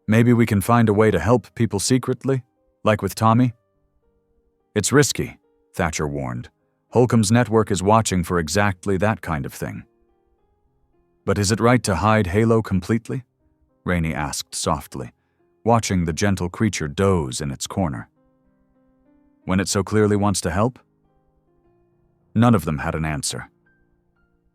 Maybe we can find a way to help people secretly, like with Tommy? It's risky, Thatcher warned. Holcomb's network is watching for exactly that kind of thing. But is it right to hide Halo completely? Rainie asked softly, watching the gentle creature doze in its corner. When it so clearly wants to help? None of them had an answer.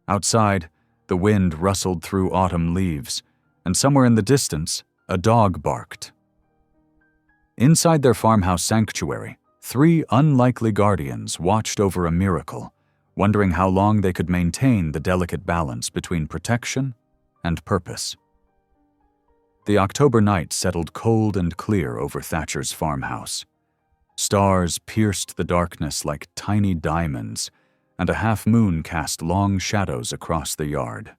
Outside, the wind rustled through autumn leaves, and somewhere in the distance, a dog barked. Inside their farmhouse sanctuary, 3 unlikely guardians watched over a miracle, wondering how long they could maintain the delicate balance between protection and purpose. The October night settled cold and clear over Thatcher's farmhouse. Stars pierced the darkness like tiny diamonds, and a half-moon cast long shadows across the yard.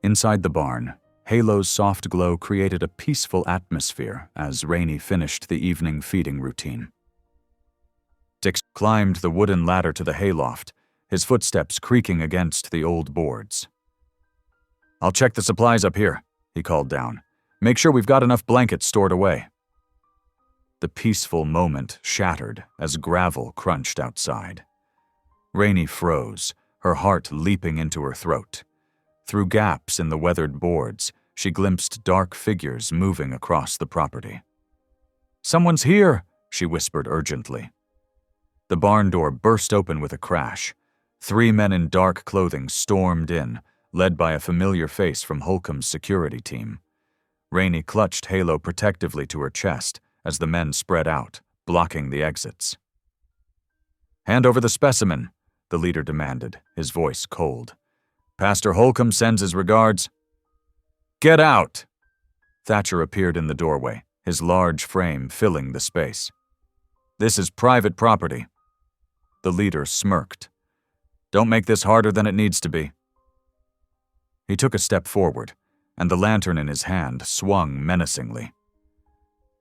Inside the barn, Halo's soft glow created a peaceful atmosphere as Rainie finished the evening feeding routine. Dix climbed the wooden ladder to the hayloft, his footsteps creaking against the old boards. "I'll check the supplies up here," he called down. "Make sure we've got enough blankets stored away." The peaceful moment shattered as gravel crunched outside. Rainie froze, her heart leaping into her throat. Through gaps in the weathered boards, she glimpsed dark figures moving across the property. "Someone's here," she whispered urgently. The barn door burst open with a crash. 3 men in dark clothing stormed in, led by a familiar face from Holcomb's security team. Rainie clutched Halo protectively to her chest as the men spread out, blocking the exits. Hand over the specimen, the leader demanded, his voice cold. Pastor Holcomb sends his regards. Get out! Thatcher appeared in the doorway, his large frame filling the space. This is private property. The leader smirked. Don't make this harder than it needs to be. He took a step forward, and the lantern in his hand swung menacingly.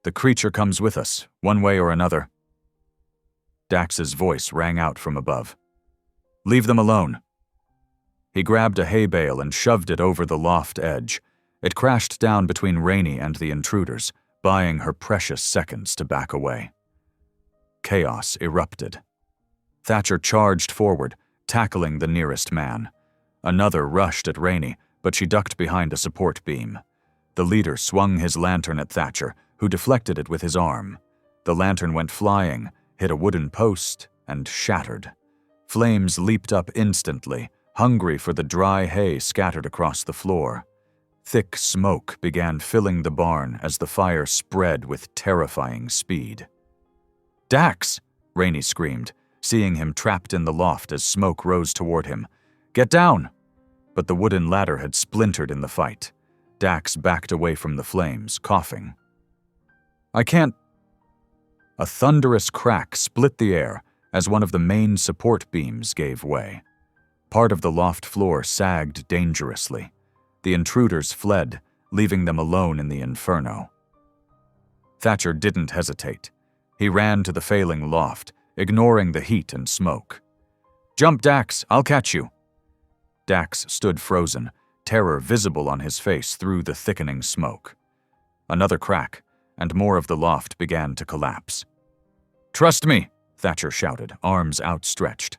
The creature comes with us, one way or another. Dax's voice rang out from above. Leave them alone. He grabbed a hay bale and shoved it over the loft edge. It crashed down between Rainey and the intruders, buying her precious seconds to back away. Chaos erupted. Thatcher charged forward, tackling the nearest man. Another rushed at Rainey, but she ducked behind a support beam. The leader swung his lantern at Thatcher, who deflected it with his arm. The lantern went flying, hit a wooden post, and shattered. Flames leaped up instantly, hungry for the dry hay scattered across the floor. Thick smoke began filling the barn as the fire spread with terrifying speed. Dax! Rainey screamed, seeing him trapped in the loft as smoke rose toward him. Get down! But the wooden ladder had splintered in the fight. Dax backed away from the flames, coughing. I can't... A thunderous crack split the air as one of the main support beams gave way. Part of the loft floor sagged dangerously. The intruders fled, leaving them alone in the inferno. Thatcher didn't hesitate. He ran to the failing loft, ignoring the heat and smoke. Jump, Dax, I'll catch you. Dax stood frozen, terror visible on his face through the thickening smoke. Another crack, and more of the loft began to collapse. Trust me, Thatcher shouted, arms outstretched.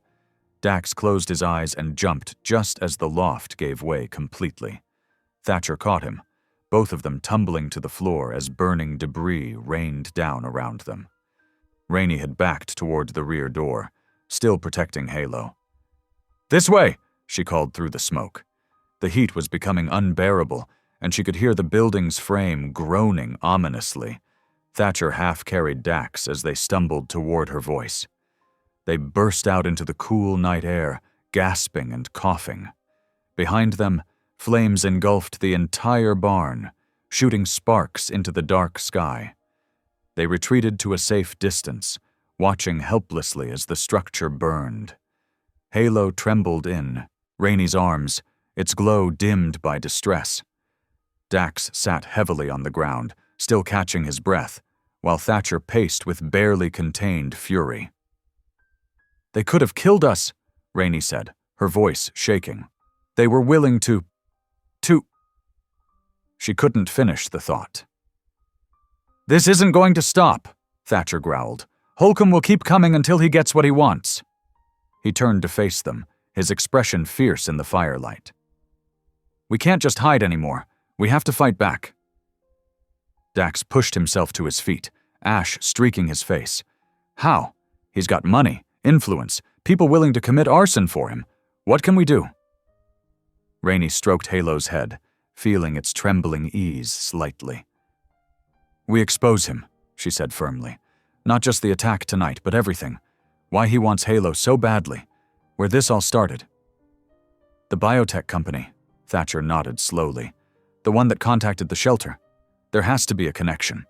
Dax closed his eyes and jumped just as the loft gave way completely. Thatcher caught him, both of them tumbling to the floor as burning debris rained down around them. Rainey had backed toward the rear door, still protecting Halo. This way, she called through the smoke. The heat was becoming unbearable, and she could hear the building's frame groaning ominously. Thatcher half-carried Dax as they stumbled toward her voice. They burst out into the cool night air, gasping and coughing. Behind them, flames engulfed the entire barn, shooting sparks into the dark sky. They retreated to a safe distance, watching helplessly as the structure burned. Halo trembled in, Rainey's arms, its glow dimmed by distress. Dax sat heavily on the ground, still catching his breath, while Thatcher paced with barely contained fury. They could have killed us, Rainey said, her voice shaking. They were willing to... She couldn't finish the thought. This isn't going to stop, Thatcher growled. Holcomb will keep coming until he gets what he wants. He turned to face them, his expression fierce in the firelight. We can't just hide anymore. We have to fight back. Dax pushed himself to his feet, ash streaking his face. How? He's got money, influence, people willing to commit arson for him. What can we do? Rainey stroked Halo's head, feeling its trembling ease slightly. We expose him, she said firmly. Not just the attack tonight, but everything. Why he wants Halo so badly. Where this all started. The biotech company, Thatcher nodded slowly. The one that contacted the shelter. There has to be a connection.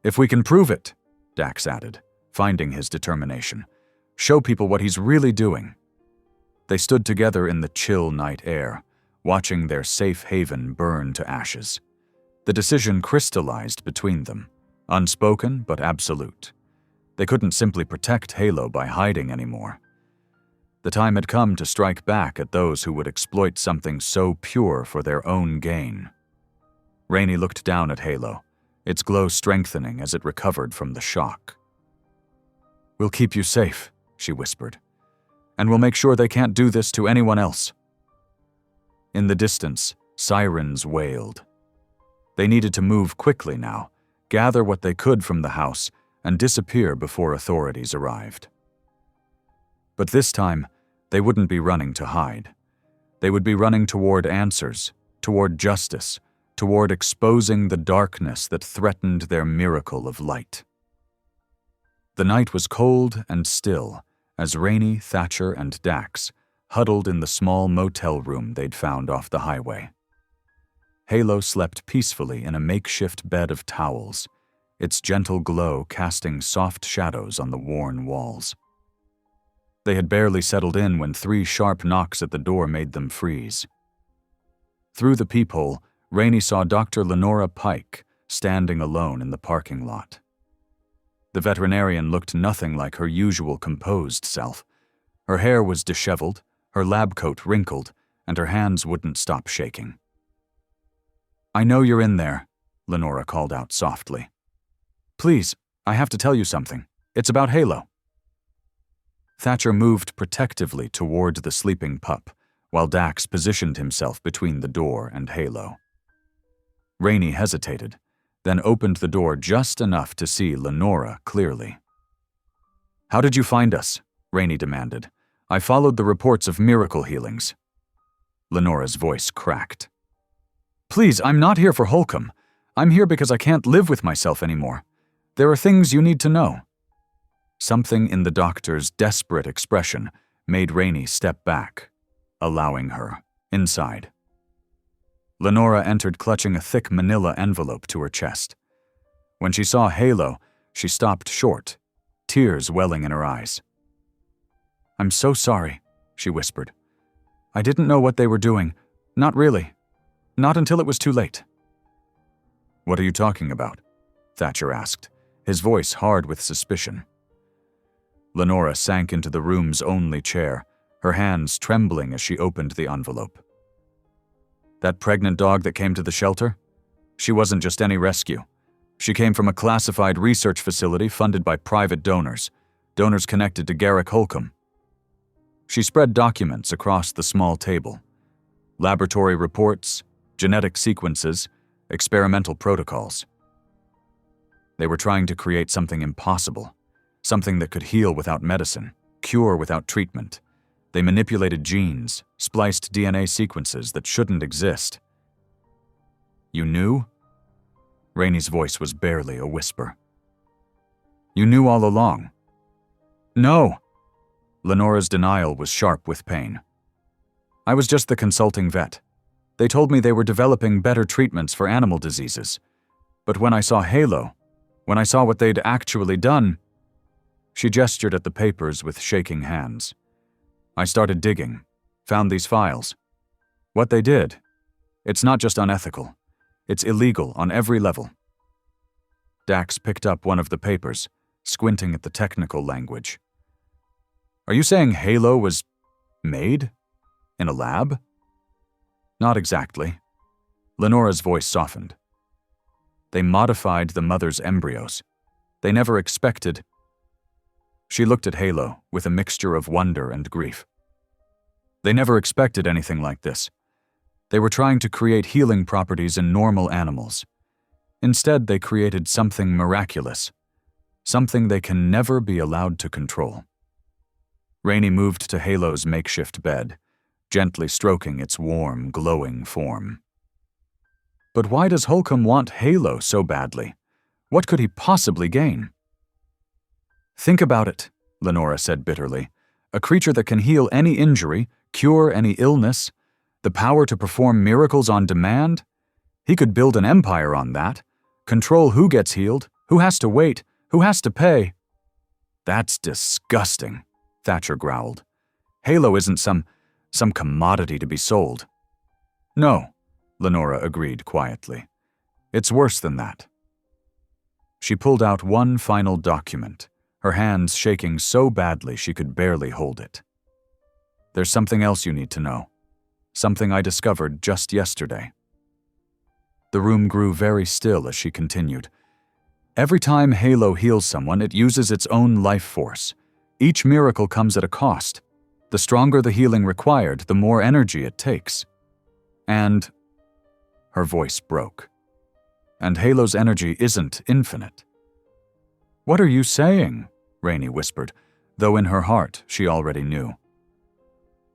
If we can prove it, Dax added, finding his determination. Show people what he's really doing. They stood together in the chill night air, watching their safe haven burn to ashes. The decision crystallized between them, unspoken but absolute. They couldn't simply protect Halo by hiding anymore. The time had come to strike back at those who would exploit something so pure for their own gain. Rainey looked down at Halo, its glow strengthening as it recovered from the shock. We'll keep you safe, she whispered, and we'll make sure they can't do this to anyone else. In the distance, sirens wailed. They needed to move quickly now, gather what they could from the house, and disappear before authorities arrived. But this time, they wouldn't be running to hide. They would be running toward answers, toward justice, toward exposing the darkness that threatened their miracle of light. The night was cold and still, as Rainey, Thatcher, and Dax huddled in the small motel room they'd found off the highway. Halo slept peacefully in a makeshift bed of towels, its gentle glow casting soft shadows on the worn walls. They had barely settled in when 3 sharp knocks at the door made them freeze. Through the peephole, Rainey saw Dr. Lenora Pike standing alone in the parking lot. The veterinarian looked nothing like her usual composed self. Her hair was disheveled, her lab coat wrinkled, and her hands wouldn't stop shaking. "I know you're in there," Lenora called out softly. "Please, I have to tell you something. It's about Halo." Thatcher moved protectively toward the sleeping pup, while Dax positioned himself between the door and Halo. Rainey hesitated, then opened the door just enough to see Lenora clearly. "How did you find us?" Rainey demanded. "I followed the reports of miracle healings." Lenora's voice cracked. "Please, I'm not here for Holcomb. I'm here because I can't live with myself anymore. There are things you need to know." Something in the doctor's desperate expression made Rainey step back, allowing her inside. Lenora entered clutching a thick manila envelope to her chest. When she saw Halo, she stopped short, tears welling in her eyes. "I'm so sorry," she whispered. "I didn't know what they were doing. Not really. Not until it was too late." "What are you talking about?" Thatcher asked, his voice hard with suspicion. Lenora sank into the room's only chair, her hands trembling as she opened the envelope. "That pregnant dog that came to the shelter? She wasn't just any rescue. She came from a classified research facility funded by private donors connected to Garrick Holcomb." She spread documents across the small table. Laboratory reports, genetic sequences, experimental protocols. They were trying to create something impossible, something that could heal without medicine, cure without treatment. They manipulated genes, spliced DNA sequences that shouldn't exist. "You knew?" Rainey's voice was barely a whisper. "You knew all along?" "No." Lenora's denial was sharp with pain. "I was just the consulting vet. They told me they were developing better treatments for animal diseases. But when I saw Halo, when I saw what they'd actually done..." She gestured at the papers with shaking hands. "I started digging, found these files. What they did, it's not just unethical, it's illegal on every level." Dax picked up one of the papers, squinting at the technical language. "Are you saying Halo was made? In a lab?" "Not exactly." Lenora's voice softened. "They modified the mother's embryos. They never expected..." She looked at Halo with a mixture of wonder and grief. "They never expected anything like this. They were trying to create healing properties in normal animals. Instead, they created something miraculous, something they can never be allowed to control." Rainey moved to Halo's makeshift bed, gently stroking its warm, glowing form. "But why does Holcomb want Halo so badly? What could he possibly gain?" "Think about it," Lenora said bitterly. "A creature that can heal any injury, cure any illness, the power to perform miracles on demand? He could build an empire on that, control who gets healed, who has to wait, who has to pay." "That's disgusting," Thatcher growled. "Halo isn't some commodity to be sold." "No," Lenora agreed quietly. "It's worse than that." She pulled out one final document, her hands shaking so badly she could barely hold it. "There's something else you need to know. Something I discovered just yesterday." The room grew very still as she continued. "Every time Halo heals someone, it uses its own life force. Each miracle comes at a cost. The stronger the healing required, the more energy it takes. And..." Her voice broke. "And Halo's energy isn't infinite." "What are you saying?" Rainey whispered, though in her heart she already knew.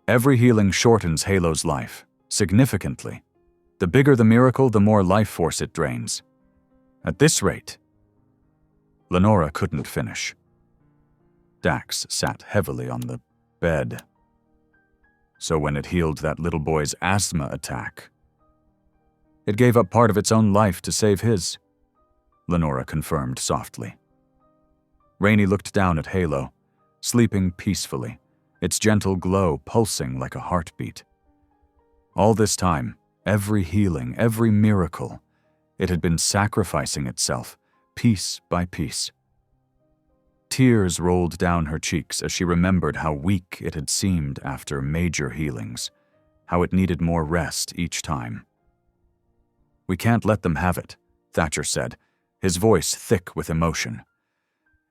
"Every healing shortens Halo's life, significantly. The bigger the miracle, the more life force it drains. At this rate..." Lenora couldn't finish. Dax sat heavily on the bed. So when it healed that little boy's asthma attack, it gave up part of its own life to save his, Lenora confirmed softly. Rainey looked down at Halo, sleeping peacefully, its gentle glow pulsing like a heartbeat. All this time, every healing, every miracle, it had been sacrificing itself, piece by piece. Tears rolled down her cheeks as she remembered how weak it had seemed after major healings, how it needed more rest each time. "We can't let them have it," Thatcher said, his voice thick with emotion.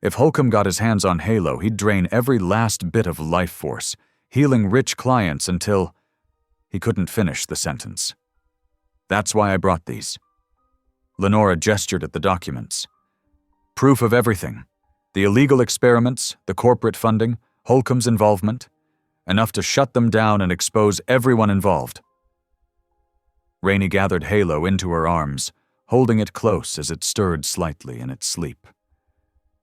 If Holcomb got his hands on Halo, he'd drain every last bit of life force, healing rich clients until... He couldn't finish the sentence. "That's why I brought these." Lenora gestured at the documents. "Proof of everything. The illegal experiments, the corporate funding, Holcomb's involvement. Enough to shut them down and expose everyone involved." Rainey gathered Halo into her arms, holding it close as it stirred slightly in its sleep.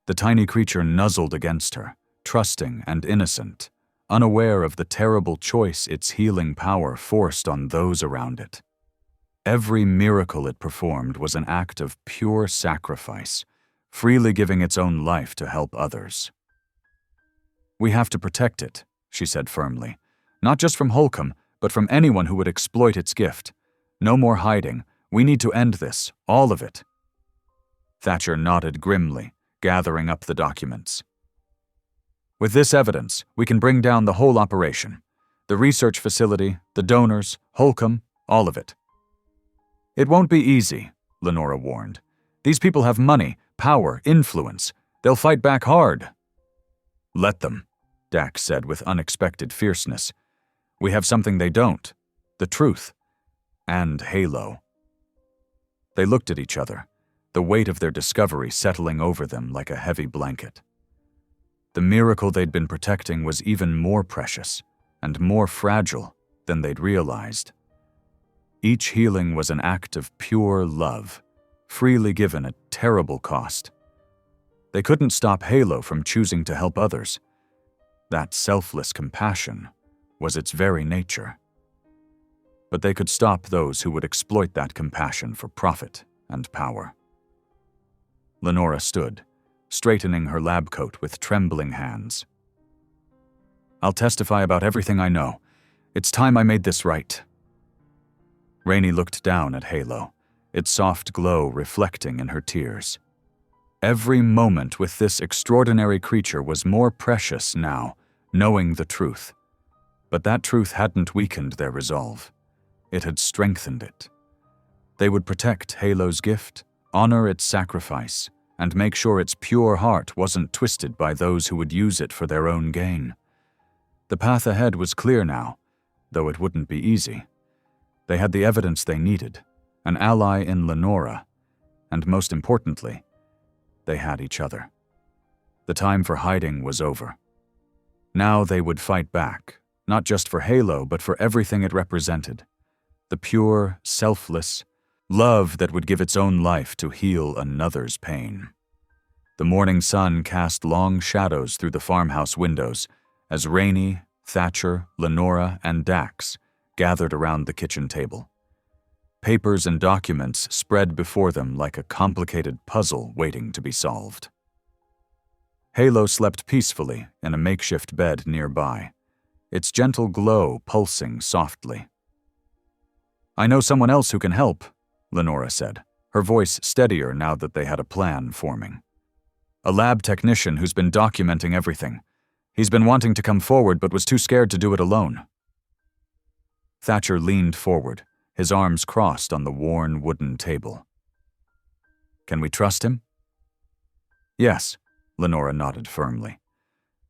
The tiny creature nuzzled against her, trusting and innocent, unaware of the terrible choice its healing power forced on those around it. Every miracle it performed was an act of pure sacrifice, freely giving its own life to help others. "We have to protect it," she said firmly, "not just from Holcomb, but from anyone who would exploit its gift. No more hiding. We need to end this, all of it." Thatcher nodded grimly, gathering up the documents. "With this evidence, we can bring down the whole operation. The research facility, the donors, Holcomb, all of it." "It won't be easy," Lenora warned. "These people have money, power, influence. They'll fight back hard." "Let them," Dax said with unexpected fierceness. "We have something they don't. The truth. And Halo." They looked at each other, the weight of their discovery settling over them like a heavy blanket. The miracle they'd been protecting was even more precious and more fragile than they'd realized. Each healing was an act of pure love, freely given at terrible cost. They couldn't stop Halo from choosing to help others. That selfless compassion was its very nature. But they could stop those who would exploit that compassion for profit and power. Lenora stood, straightening her lab coat with trembling hands. "I'll testify about everything I know. It's time I made this right." Rainey looked down at Halo, its soft glow reflecting in her tears. Every moment with this extraordinary creature was more precious now, knowing the truth. But that truth hadn't weakened their resolve. It had strengthened it. They would protect Halo's gift, honor its sacrifice, and make sure its pure heart wasn't twisted by those who would use it for their own gain. The path ahead was clear now, though it wouldn't be easy. They had the evidence they needed, an ally in Lenora, and most importantly, they had each other. The time for hiding was over. Now they would fight back, not just for Halo, but for everything it represented. The pure, selfless love that would give its own life to heal another's pain. The morning sun cast long shadows through the farmhouse windows as Rainey, Thatcher, Lenora, and Dax gathered around the kitchen table. Papers and documents spread before them like a complicated puzzle waiting to be solved. Halo slept peacefully in a makeshift bed nearby, its gentle glow pulsing softly. "I know someone else who can help," Lenora said, her voice steadier now that they had a plan forming. "A lab technician who's been documenting everything. He's been wanting to come forward but was too scared to do it alone." Thatcher leaned forward, his arms crossed on the worn wooden table. "Can we trust him?" "Yes," Lenora nodded firmly.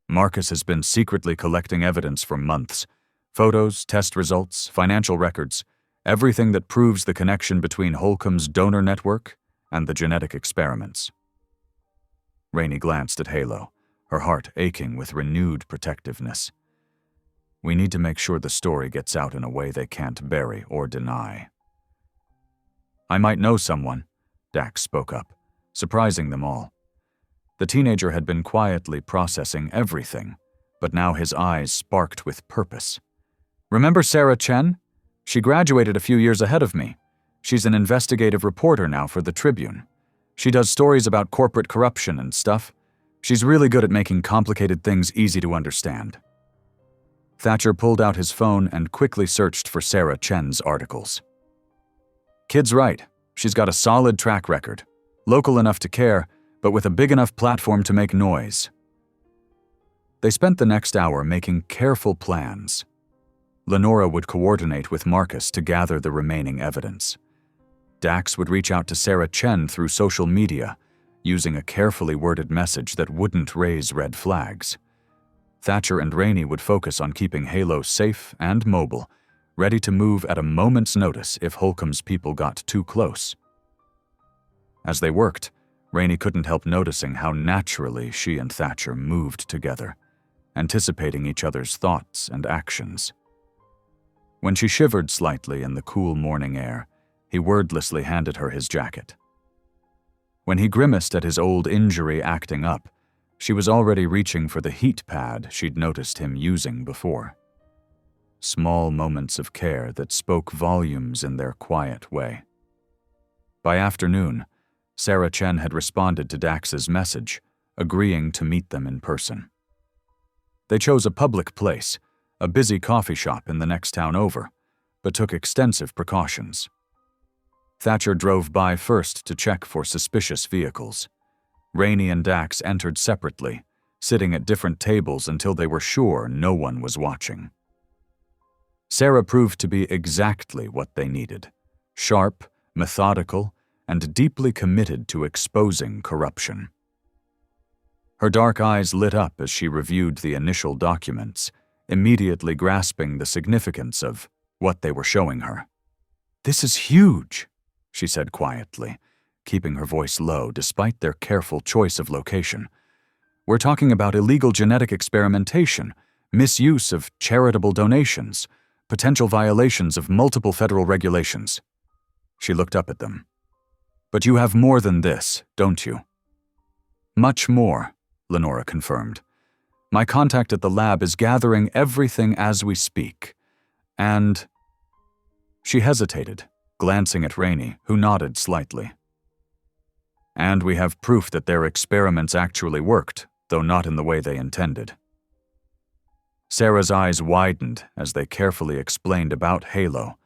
"Marcus has been secretly collecting evidence for months. Photos, test results, financial records, everything that proves the connection between Holcomb's donor network and the genetic experiments." Rainey glanced at Halo, her heart aching with renewed protectiveness. "We need to make sure the story gets out in a way they can't bury or deny." "I might know someone," Dax spoke up, surprising them all. The teenager had been quietly processing everything, but now his eyes sparked with purpose. "Remember Sarah Chen? She graduated a few years ahead of me. She's an investigative reporter now for the Tribune. She does stories about corporate corruption and stuff. She's really good at making complicated things easy to understand." Thatcher pulled out his phone and quickly searched for Sarah Chen's articles. "Kid's right. She's got a solid track record. Local enough to care, but with a big enough platform to make noise." They spent the next hour making careful plans. Lenora would coordinate with Marcus to gather the remaining evidence. Dax would reach out to Sarah Chen through social media, using a carefully worded message that wouldn't raise red flags. Thatcher and Rainey would focus on keeping Halo safe and mobile, ready to move at a moment's notice if Holcomb's people got too close. As they worked, Rainey couldn't help noticing how naturally she and Thatcher moved together, anticipating each other's thoughts and actions. When she shivered slightly in the cool morning air, he wordlessly handed her his jacket. When he grimaced at his old injury acting up, she was already reaching for the heat pad she'd noticed him using before. Small moments of care that spoke volumes in their quiet way. By afternoon, Sarah Chen had responded to Dax's message, agreeing to meet them in person. They chose a public place, a busy coffee shop in the next town over, but took extensive precautions. Thatcher drove by first to check for suspicious vehicles. Rainey and Dax entered separately, sitting at different tables until they were sure no one was watching. Sarah proved to be exactly what they needed: sharp, methodical, and deeply committed to exposing corruption. Her dark eyes lit up as she reviewed the initial documents, immediately grasping the significance of what they were showing her. "This is huge," she said quietly, keeping her voice low despite their careful choice of location. "We're talking about illegal genetic experimentation, misuse of charitable donations, potential violations of multiple federal regulations." She looked up at them. "But you have more than this, don't you?" "Much more," Lenora confirmed. "My contact at the lab is gathering everything as we speak. And—" She hesitated, glancing at Rainey, who nodded slightly. "And we have proof that their experiments actually worked, though not in the way they intended." Sarah's eyes widened as they carefully explained about Halo,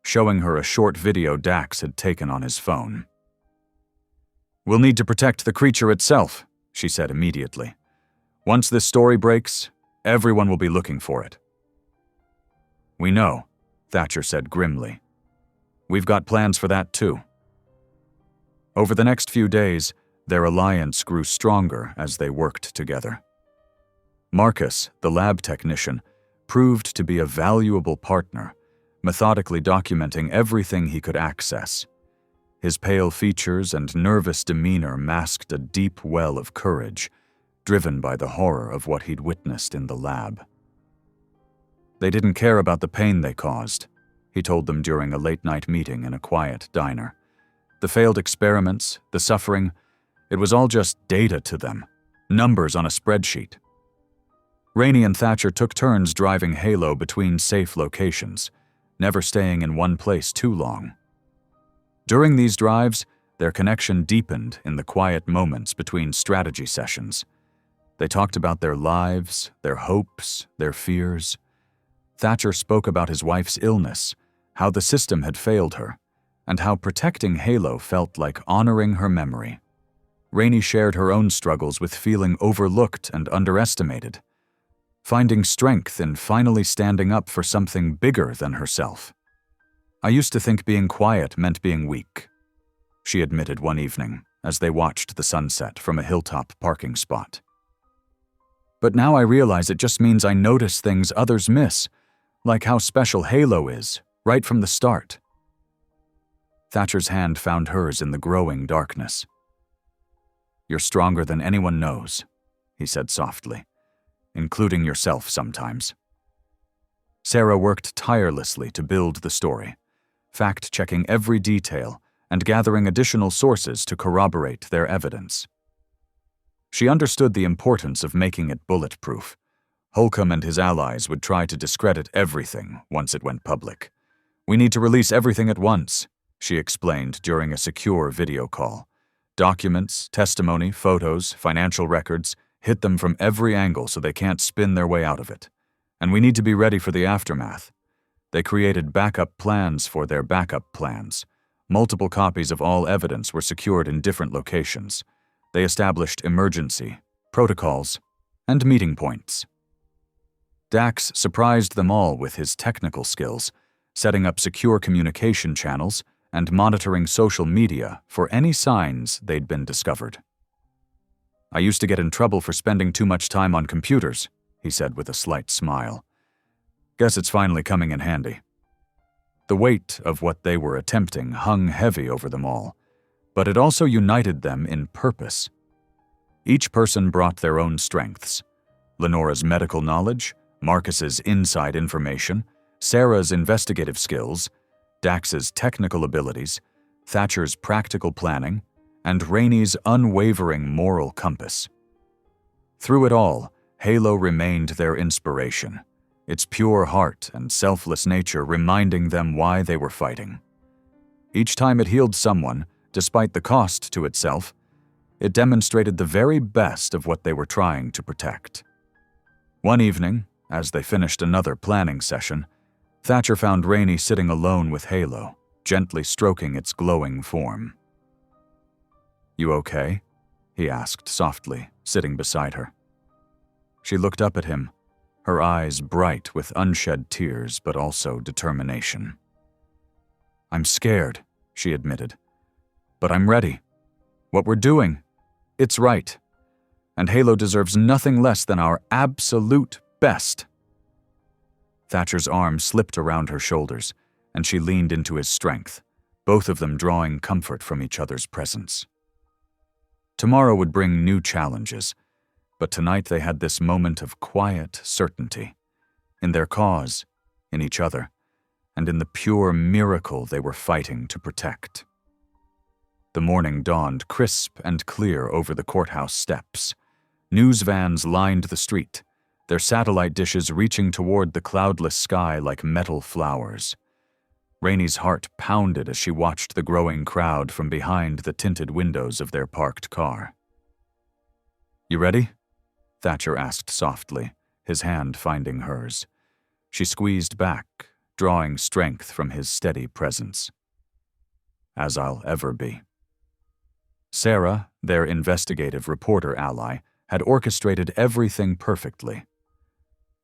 showing her a short video Dax had taken on his phone. "We'll need to protect the creature itself," she said immediately. "Once this story breaks, everyone will be looking for it." "We know," Thatcher said grimly. "We've got plans for that too." Over the next few days, their alliance grew stronger as they worked together. Marcus, the lab technician, proved to be a valuable partner, methodically documenting everything he could access. His pale features and nervous demeanor masked a deep well of courage, driven by the horror of what he'd witnessed in the lab. They didn't care about the pain they caused, he told them during a late-night meeting in a quiet diner. The failed experiments, the suffering, it was all just data to them, numbers on a spreadsheet. Rainey and Thatcher took turns driving Halo between safe locations, never staying in one place too long. During these drives, their connection deepened in the quiet moments between strategy sessions. They talked about their lives, their hopes, their fears. Thatcher spoke about his wife's illness, how the system had failed her, and how protecting Halo felt like honoring her memory. Rainey shared her own struggles with feeling overlooked and underestimated, finding strength in finally standing up for something bigger than herself. "I used to think being quiet meant being weak," she admitted one evening as they watched the sunset from a hilltop parking spot. "But now I realize it just means I notice things others miss, like how special Halo is, right from the start." Thatcher's hand found hers in the growing darkness. "You're stronger than anyone knows," he said softly, "including yourself sometimes." Sarah worked tirelessly to build the story, fact-checking every detail and gathering additional sources to corroborate their evidence. She understood the importance of making it bulletproof. Holcomb and his allies would try to discredit everything once it went public. "We need to release everything at once," she explained during a secure video call. "Documents, testimony, photos, financial records, hit them from every angle so they can't spin their way out of it. And we need to be ready for the aftermath." They created backup plans for their backup plans. Multiple copies of all evidence were secured in different locations. They established emergency, protocols, and meeting points. Dax surprised them all with his technical skills, setting up secure communication channels and monitoring social media for any signs they'd been discovered. "I used to get in trouble for spending too much time on computers," he said with a slight smile. "Guess it's finally coming in handy." The weight of what they were attempting hung heavy over them all, but it also united them in purpose. Each person brought their own strengths: Lenora's medical knowledge, Marcus's inside information, Sarah's investigative skills, Dax's technical abilities, Thatcher's practical planning, and Rainey's unwavering moral compass. Through it all, Halo remained their inspiration, its pure heart and selfless nature reminding them why they were fighting. Each time it healed someone, despite the cost to itself, it demonstrated the very best of what they were trying to protect. One evening, as they finished another planning session, Thatcher found Rainey sitting alone with Halo, gently stroking its glowing form. "You okay?" he asked softly, sitting beside her. She looked up at him, her eyes bright with unshed tears but also determination. "I'm scared," she admitted. "But I'm ready. What we're doing, it's right. And Halo deserves nothing less than our absolute best." Thatcher's arm slipped around her shoulders, and she leaned into his strength, both of them drawing comfort from each other's presence. Tomorrow would bring new challenges, but tonight they had this moment of quiet certainty, in their cause, in each other, and in the pure miracle they were fighting to protect. The morning dawned crisp and clear over the courthouse steps. News vans lined the street, their satellite dishes reaching toward the cloudless sky like metal flowers. Rainey's heart pounded as she watched the growing crowd from behind the tinted windows of their parked car. "You ready?" Thatcher asked softly, his hand finding hers. She squeezed back, drawing strength from his steady presence. "As I'll ever be." Sarah, their investigative reporter ally, had orchestrated everything perfectly.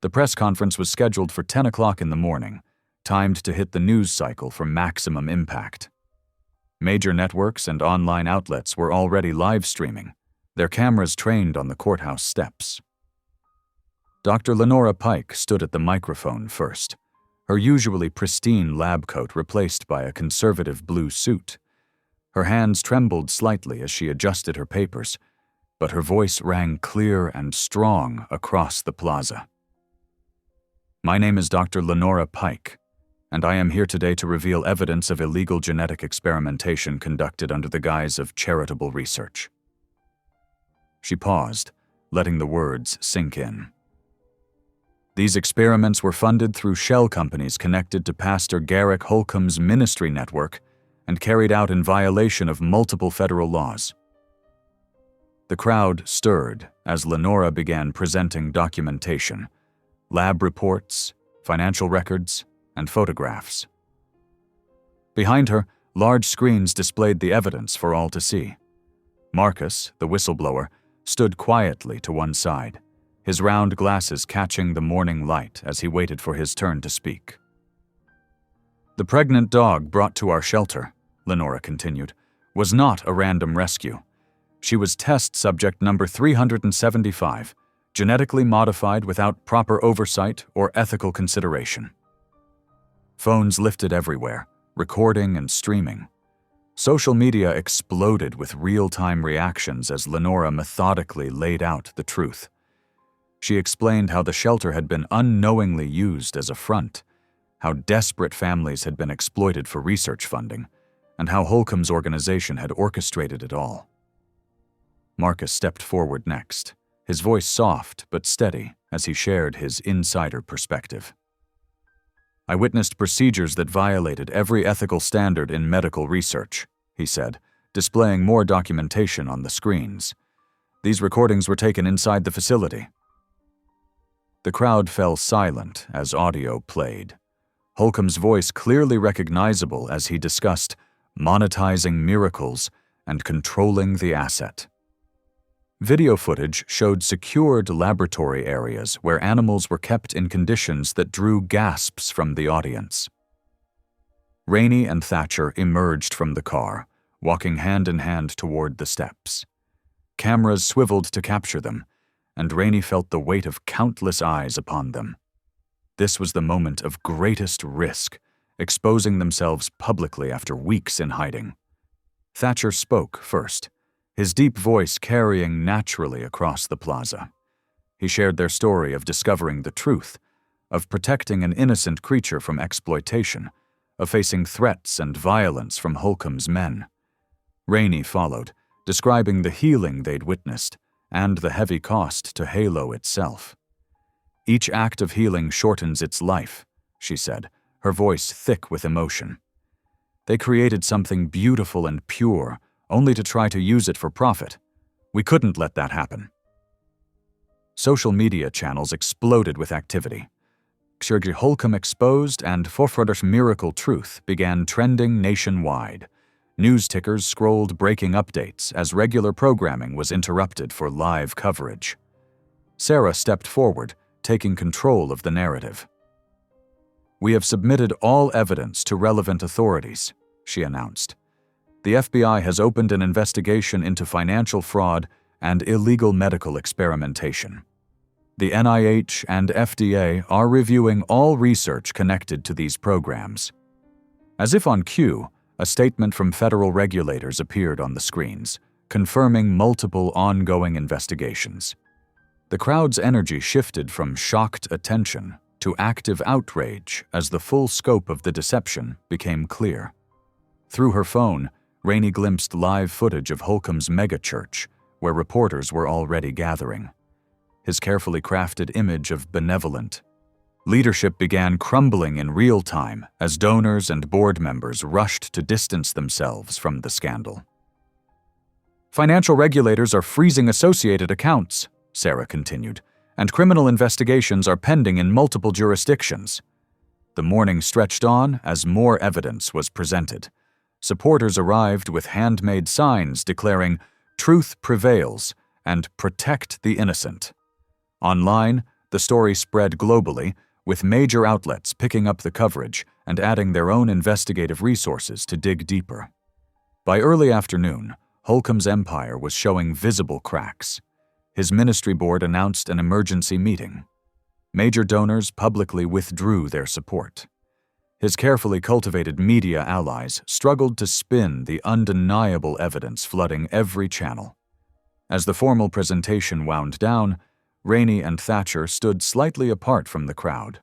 The press conference was scheduled for 10 o'clock in the morning, timed to hit the news cycle for maximum impact. Major networks and online outlets were already live streaming, their cameras trained on the courthouse steps. Dr. Lenora Pike stood at the microphone first, her usually pristine lab coat replaced by a conservative blue suit. Her hands trembled slightly as she adjusted her papers, but her voice rang clear and strong across the plaza. "My name is Dr. Lenora Pike, and I am here today to reveal evidence of illegal genetic experimentation conducted under the guise of charitable research." She paused, letting the words sink in. "These experiments were funded through shell companies connected to Pastor Garrick Holcomb's ministry network and carried out in violation of multiple federal laws." The crowd stirred as Lenora began presenting documentation, lab reports, financial records, and photographs. Behind her, large screens displayed the evidence for all to see. Marcus, the whistleblower, stood quietly to one side, his round glasses catching the morning light as he waited for his turn to speak. "The pregnant dog brought to our shelter," Lenora continued, "was not a random rescue. She was test subject number 375, genetically modified without proper oversight or ethical consideration." Phones lifted everywhere, recording and streaming. Social media exploded with real-time reactions as Lenora methodically laid out the truth. She explained how the shelter had been unknowingly used as a front, how desperate families had been exploited for research funding, and how Holcomb's organization had orchestrated it all. Marcus stepped forward next, his voice soft but steady as he shared his insider perspective. "I witnessed procedures that violated every ethical standard in medical research," he said, displaying more documentation on the screens. "These recordings were taken inside the facility." The crowd fell silent as audio played, Holcomb's voice clearly recognizable as he discussed monetizing miracles and controlling the asset. Video footage showed secured laboratory areas where animals were kept in conditions that drew gasps from the audience. Rainey and Thatcher emerged from the car, walking hand in hand toward the steps. Cameras swiveled to capture them, and Rainey felt the weight of countless eyes upon them. This was the moment of greatest risk, exposing themselves publicly after weeks in hiding. Thatcher spoke first, his deep voice carrying naturally across the plaza. He shared their story of discovering the truth, of protecting an innocent creature from exploitation, of facing threats and violence from Holcomb's men. Rainey followed, describing the healing they'd witnessed and the heavy cost to Halo itself. "Each act of healing shortens its life," she said, her voice thick with emotion. "They created something beautiful and pure, only to try to use it for profit. We couldn't let that happen." Social media channels exploded with activity. Sergei Holcomb Exposed and Forforders Miracle Truth began trending nationwide. News tickers scrolled breaking updates as regular programming was interrupted for live coverage. Sarah stepped forward, taking control of the narrative. "We have submitted all evidence to relevant authorities," she announced. "The FBI has opened an investigation into financial fraud and illegal medical experimentation. The NIH and FDA are reviewing all research connected to these programs." As if on cue, a statement from federal regulators appeared on the screens, confirming multiple ongoing investigations. The crowd's energy shifted from shocked attention to active outrage as the full scope of the deception became clear. Through her phone, Rainey glimpsed live footage of Holcomb's megachurch, where reporters were already gathering. His carefully crafted image of benevolent leadership began crumbling in real time as donors and board members rushed to distance themselves from the scandal. "Financial regulators are freezing associated accounts," Sarah continued, "and criminal investigations are pending in multiple jurisdictions." The morning stretched on as more evidence was presented. Supporters arrived with handmade signs declaring, "Truth prevails," and "Protect the innocent." Online, the story spread globally, with major outlets picking up the coverage and adding their own investigative resources to dig deeper. By early afternoon, Holcomb's empire was showing visible cracks. His ministry board announced an emergency meeting. Major donors publicly withdrew their support. His carefully cultivated media allies struggled to spin the undeniable evidence flooding every channel. As the formal presentation wound down, Rainey and Thatcher stood slightly apart from the crowd,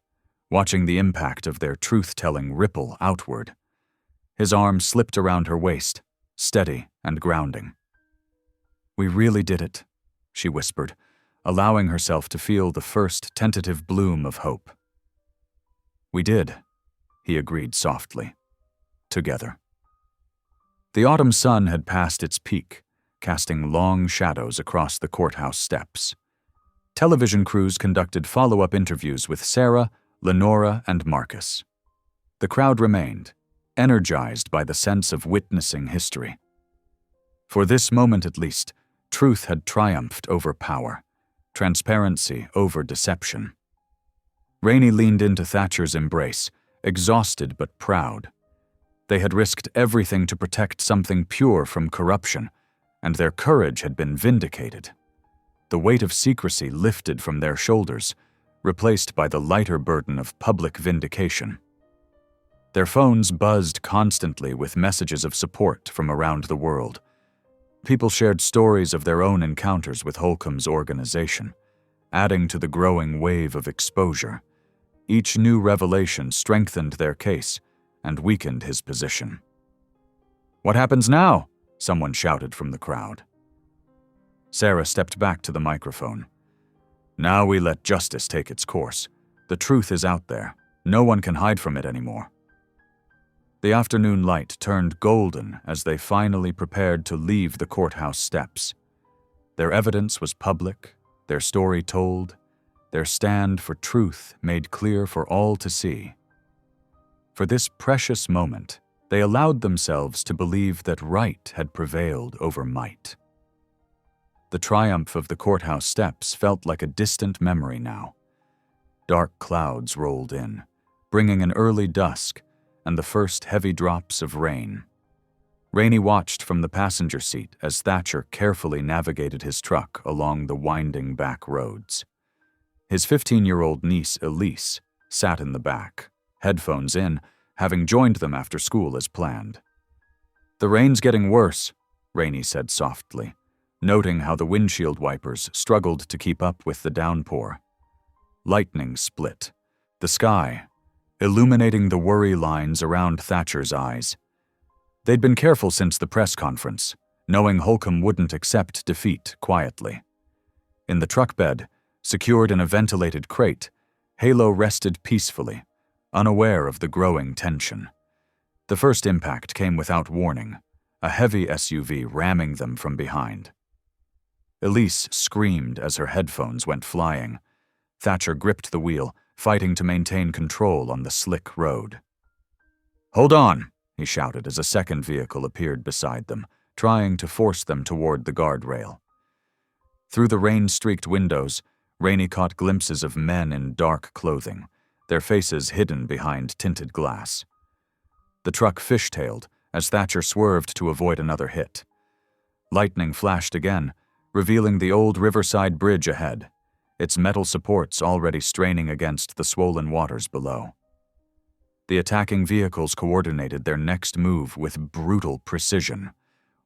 watching the impact of their truth-telling ripple outward. His arm slipped around her waist, steady and grounding. "We really did it," she whispered, allowing herself to feel the first tentative bloom of hope. "We did," he agreed softly. "Together." The autumn sun had passed its peak, casting long shadows across the courthouse steps. Television crews conducted follow-up interviews with Sarah, Lenora, and Marcus. The crowd remained, energized by the sense of witnessing history. For this moment at least, truth had triumphed over power, transparency over deception. Rainey leaned into Thatcher's embrace, exhausted but proud. They had risked everything to protect something pure from corruption, and their courage had been vindicated. The weight of secrecy lifted from their shoulders, replaced by the lighter burden of public vindication. Their phones buzzed constantly with messages of support from around the world. People shared stories of their own encounters with Holcomb's organization, adding to the growing wave of exposure. Each new revelation strengthened their case and weakened his position. "What happens now?" someone shouted from the crowd. Sarah stepped back to the microphone. Now we let justice take its course. The truth is out there. No one can hide from it anymore. The afternoon light turned golden as they finally prepared to leave the courthouse steps. Their evidence was public, their story told, their stand for truth made clear for all to see. For this precious moment, they allowed themselves to believe that right had prevailed over might. The triumph of the courthouse steps felt like a distant memory now. Dark clouds rolled in, bringing an early dusk and the first heavy drops of rain. Rainey watched from the passenger seat as Thatcher carefully navigated his truck along the winding back roads. His 15-year-old niece, Elise, sat in the back, headphones in, having joined them after school as planned. "The rain's getting worse," Rainey said softly, noting how the windshield wipers struggled to keep up with the downpour. Lightning split, the sky illuminating the worry lines around Thatcher's eyes. They'd been careful since the press conference, knowing Holcomb wouldn't accept defeat quietly. In the truck bed, secured in a ventilated crate, Halo rested peacefully, unaware of the growing tension. The first impact came without warning, a heavy SUV ramming them from behind. Elise screamed as her headphones went flying. Thatcher gripped the wheel, fighting to maintain control on the slick road. "Hold on," he shouted as a second vehicle appeared beside them, trying to force them toward the guardrail. Through the rain-streaked windows, Rainey caught glimpses of men in dark clothing, their faces hidden behind tinted glass. The truck fishtailed as Thatcher swerved to avoid another hit. Lightning flashed again, revealing the old Riverside Bridge ahead, its metal supports already straining against the swollen waters below. The attacking vehicles coordinated their next move with brutal precision.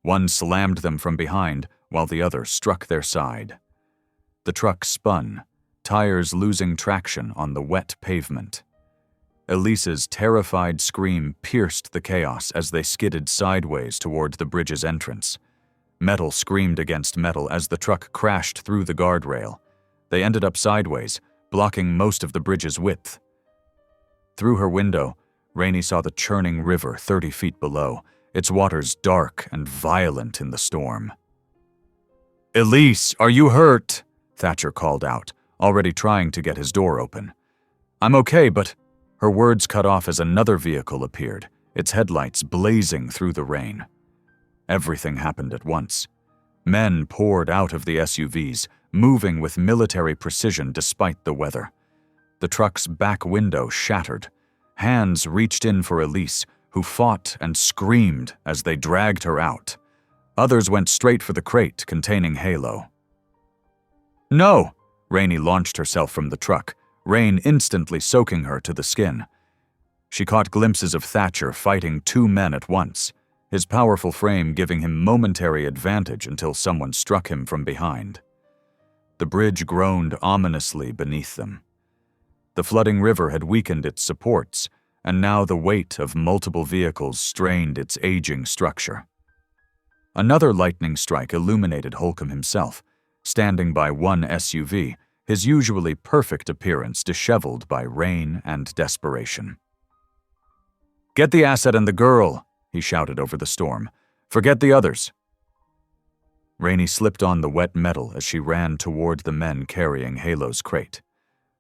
One slammed them from behind, while the other struck their side. The truck spun, tires losing traction on the wet pavement. Elise's terrified scream pierced the chaos as they skidded sideways toward the bridge's entrance. Metal screamed against metal as the truck crashed through the guardrail. They ended up sideways, blocking most of the bridge's width. Through her window, Rainey saw the churning river 30 feet below, its waters dark and violent in the storm. "Elise, are you hurt?" Thatcher called out, already trying to get his door open. "I'm okay, but—" Her words cut off as another vehicle appeared, its headlights blazing through the rain. Everything happened at once. Men poured out of the SUVs, moving with military precision despite the weather. The truck's back window shattered. Hands reached in for Elise, who fought and screamed as they dragged her out. Others went straight for the crate containing Halo. "No!" Rainey launched herself from the truck, rain instantly soaking her to the skin. She caught glimpses of Thatcher fighting two men at once, his powerful frame giving him momentary advantage until someone struck him from behind. The bridge groaned ominously beneath them. The flooding river had weakened its supports, and now the weight of multiple vehicles strained its aging structure. Another lightning strike illuminated Holcomb himself, standing by one SUV, his usually perfect appearance disheveled by rain and desperation. "Get the asset and the girl," he shouted over the storm. "Forget the others." Rainey slipped on the wet metal as she ran toward the men carrying Halo's crate.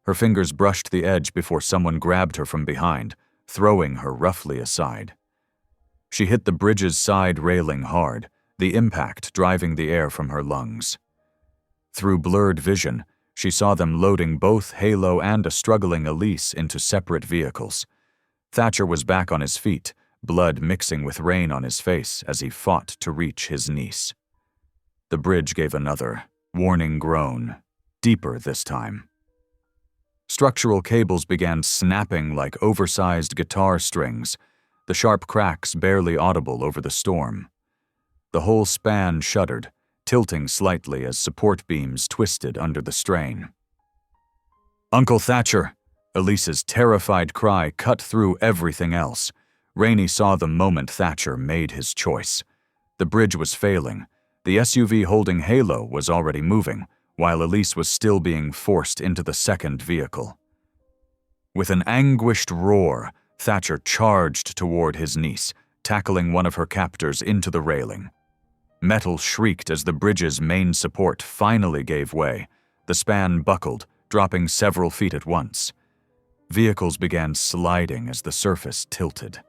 Her fingers brushed the edge before someone grabbed her from behind, throwing her roughly aside. She hit the bridge's side railing hard, the impact driving the air from her lungs. Through blurred vision, she saw them loading both Halo and a struggling Elise into separate vehicles. Thatcher was back on his feet, blood mixing with rain on his face as he fought to reach his niece. The bridge gave another, warning groan, deeper this time. Structural cables began snapping like oversized guitar strings, the sharp cracks barely audible over the storm. The whole span shuddered, tilting slightly as support beams twisted under the strain. "Uncle Thatcher!" Elise's terrified cry cut through everything else. Rainey saw the moment Thatcher made his choice. The bridge was failing. The SUV holding Halo was already moving, while Elise was still being forced into the second vehicle. With an anguished roar, Thatcher charged toward his niece, tackling one of her captors into the railing. Metal shrieked as the bridge's main support finally gave way. The span buckled, dropping several feet at once. Vehicles began sliding as the surface tilted.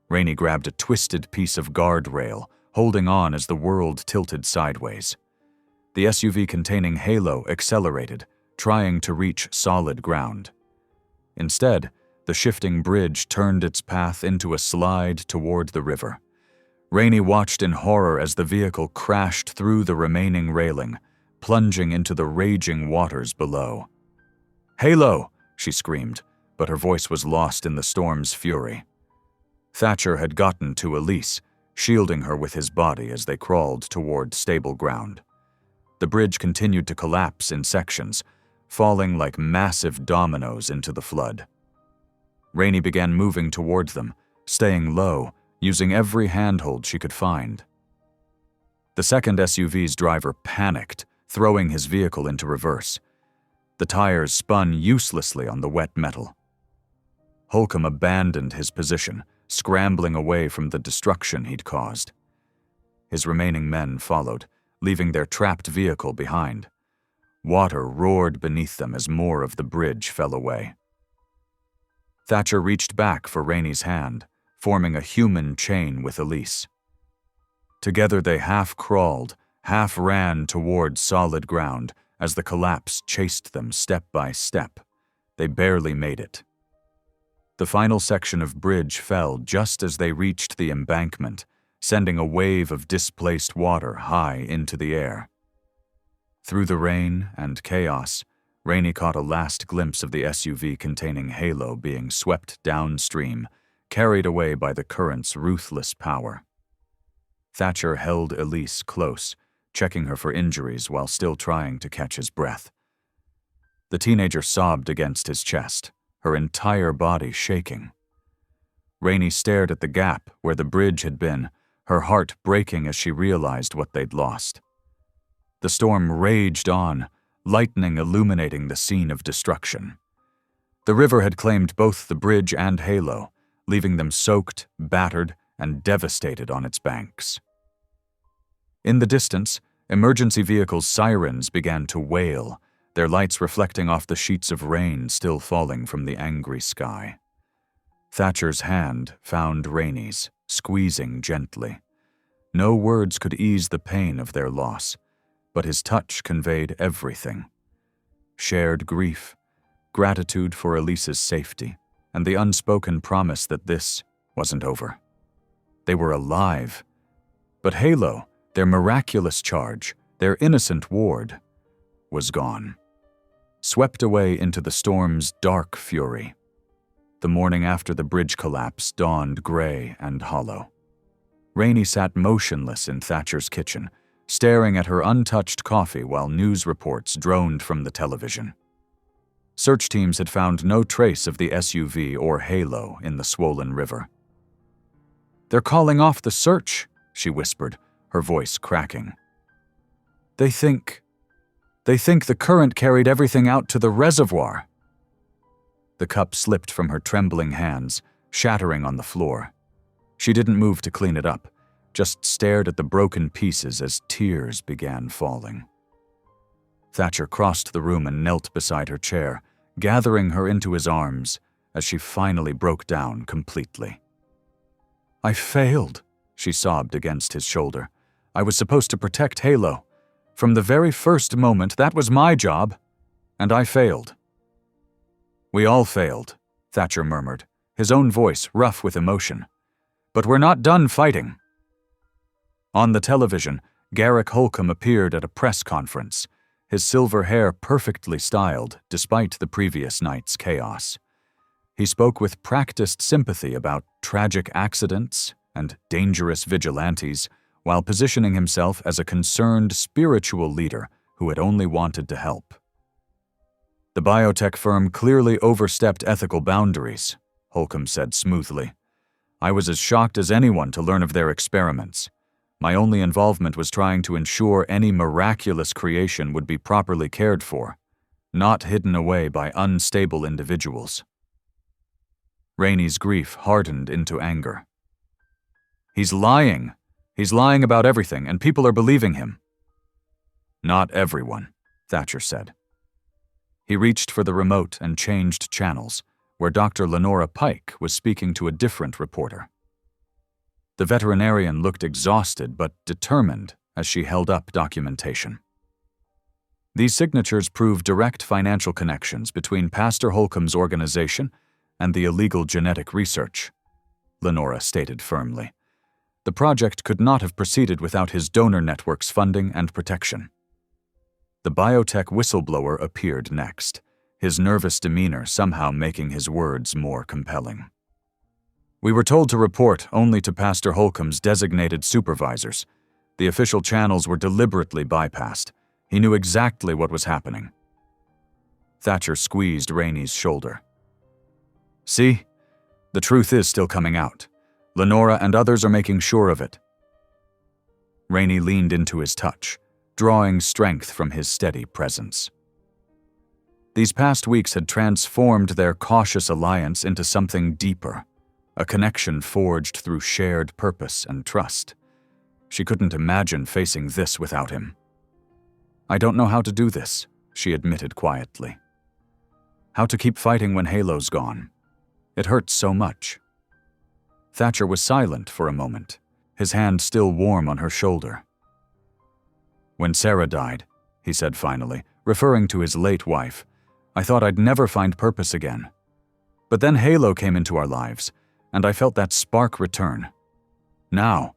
Rainey grabbed a twisted piece of guardrail, holding on as the world tilted sideways. The SUV containing Halo accelerated, trying to reach solid ground. Instead, the shifting bridge turned its path into a slide toward the river. Rainey watched in horror as the vehicle crashed through the remaining railing, plunging into the raging waters below. "Halo!" she screamed, but her voice was lost in the storm's fury. Thatcher had gotten to Elise, shielding her with his body as they crawled toward stable ground. The bridge continued to collapse in sections, falling like massive dominoes into the flood. Rainey began moving toward them, staying low, using every handhold she could find. The second SUV's driver panicked, throwing his vehicle into reverse. The tires spun uselessly on the wet metal. Holcomb abandoned his position, scrambling away from the destruction he'd caused. His remaining men followed, leaving their trapped vehicle behind. Water roared beneath them as more of the bridge fell away. Thatcher reached back for Rainey's hand, forming a human chain with Elise. Together they half crawled, half ran toward solid ground as the collapse chased them step by step. They barely made it. The final section of bridge fell just as they reached the embankment, sending a wave of displaced water high into the air. Through the rain and chaos, Rainey caught a last glimpse of the SUV containing Halo being swept downstream, carried away by the current's ruthless power. Thatcher held Elise close, checking her for injuries while still trying to catch his breath. The teenager sobbed against his chest, her entire body shaking. Rainey stared at the gap where the bridge had been, her heart breaking as she realized what they'd lost. The storm raged on, lightning illuminating the scene of destruction. The river had claimed both the bridge and Halo, leaving them soaked, battered, and devastated on its banks. In the distance, emergency vehicles' sirens began to wail, their lights reflecting off the sheets of rain still falling from the angry sky. Thatcher's hand found Rainey's, squeezing gently. No words could ease the pain of their loss, but his touch conveyed everything. Shared grief, gratitude for Elise's safety, and the unspoken promise that this wasn't over. They were alive. But Halo, their miraculous charge, their innocent ward, was gone. Swept away into the storm's dark fury. The morning after the bridge collapse dawned gray and hollow. Rainey sat motionless in Thatcher's kitchen, staring at her untouched coffee while news reports droned from the television. Search teams had found no trace of the SUV or Halo in the swollen river. "They're calling off the search," she whispered, her voice cracking. They think the current carried everything out to the reservoir." The cup slipped from her trembling hands, shattering on the floor. She didn't move to clean it up, just stared at the broken pieces as tears began falling. Thatcher crossed the room and knelt beside her chair, gathering her into his arms as she finally broke down completely. "I failed," she sobbed against his shoulder. "I was supposed to protect Halo. From the very first moment, that was my job, and I failed." "We all failed," Thatcher murmured, his own voice rough with emotion. "But we're not done fighting." On the television, Garrick Holcomb appeared at a press conference, his silver hair perfectly styled despite the previous night's chaos. He spoke with practiced sympathy about tragic accidents and dangerous vigilantes, while positioning himself as a concerned spiritual leader who had only wanted to help. "The biotech firm clearly overstepped ethical boundaries," Holcomb said smoothly. "I was as shocked as anyone to learn of their experiments. My only involvement was trying to ensure any miraculous creation would be properly cared for, not hidden away by unstable individuals. Rainey's grief hardened into anger. He's lying. He's lying about everything, and people are believing him. Not everyone, Thatcher said. He reached for the remote and changed channels, where Dr. Lenora Pike was speaking to a different reporter. The veterinarian looked exhausted but determined as she held up documentation. These signatures prove direct financial connections between Pastor Holcomb's organization and the illegal genetic research, Lenora stated firmly. The project could not have proceeded without his donor network's funding and protection. The biotech whistleblower appeared next, his nervous demeanor somehow making his words more compelling. We were told to report only to Pastor Holcomb's designated supervisors. The official channels were deliberately bypassed. He knew exactly what was happening. Thatcher squeezed Rainey's shoulder. See? The truth is still coming out. Lenora and others are making sure of it. Rainey leaned into his touch, drawing strength from his steady presence. These past weeks had transformed their cautious alliance into something deeper, a connection forged through shared purpose and trust. She couldn't imagine facing this without him. I don't know how to do this, she admitted quietly. How to keep fighting when Halo's gone. It hurts so much. Thatcher was silent for a moment, his hand still warm on her shoulder. When Sarah died, he said finally, referring to his late wife, I thought I'd never find purpose again. But then Halo came into our lives, and I felt that spark return. Now,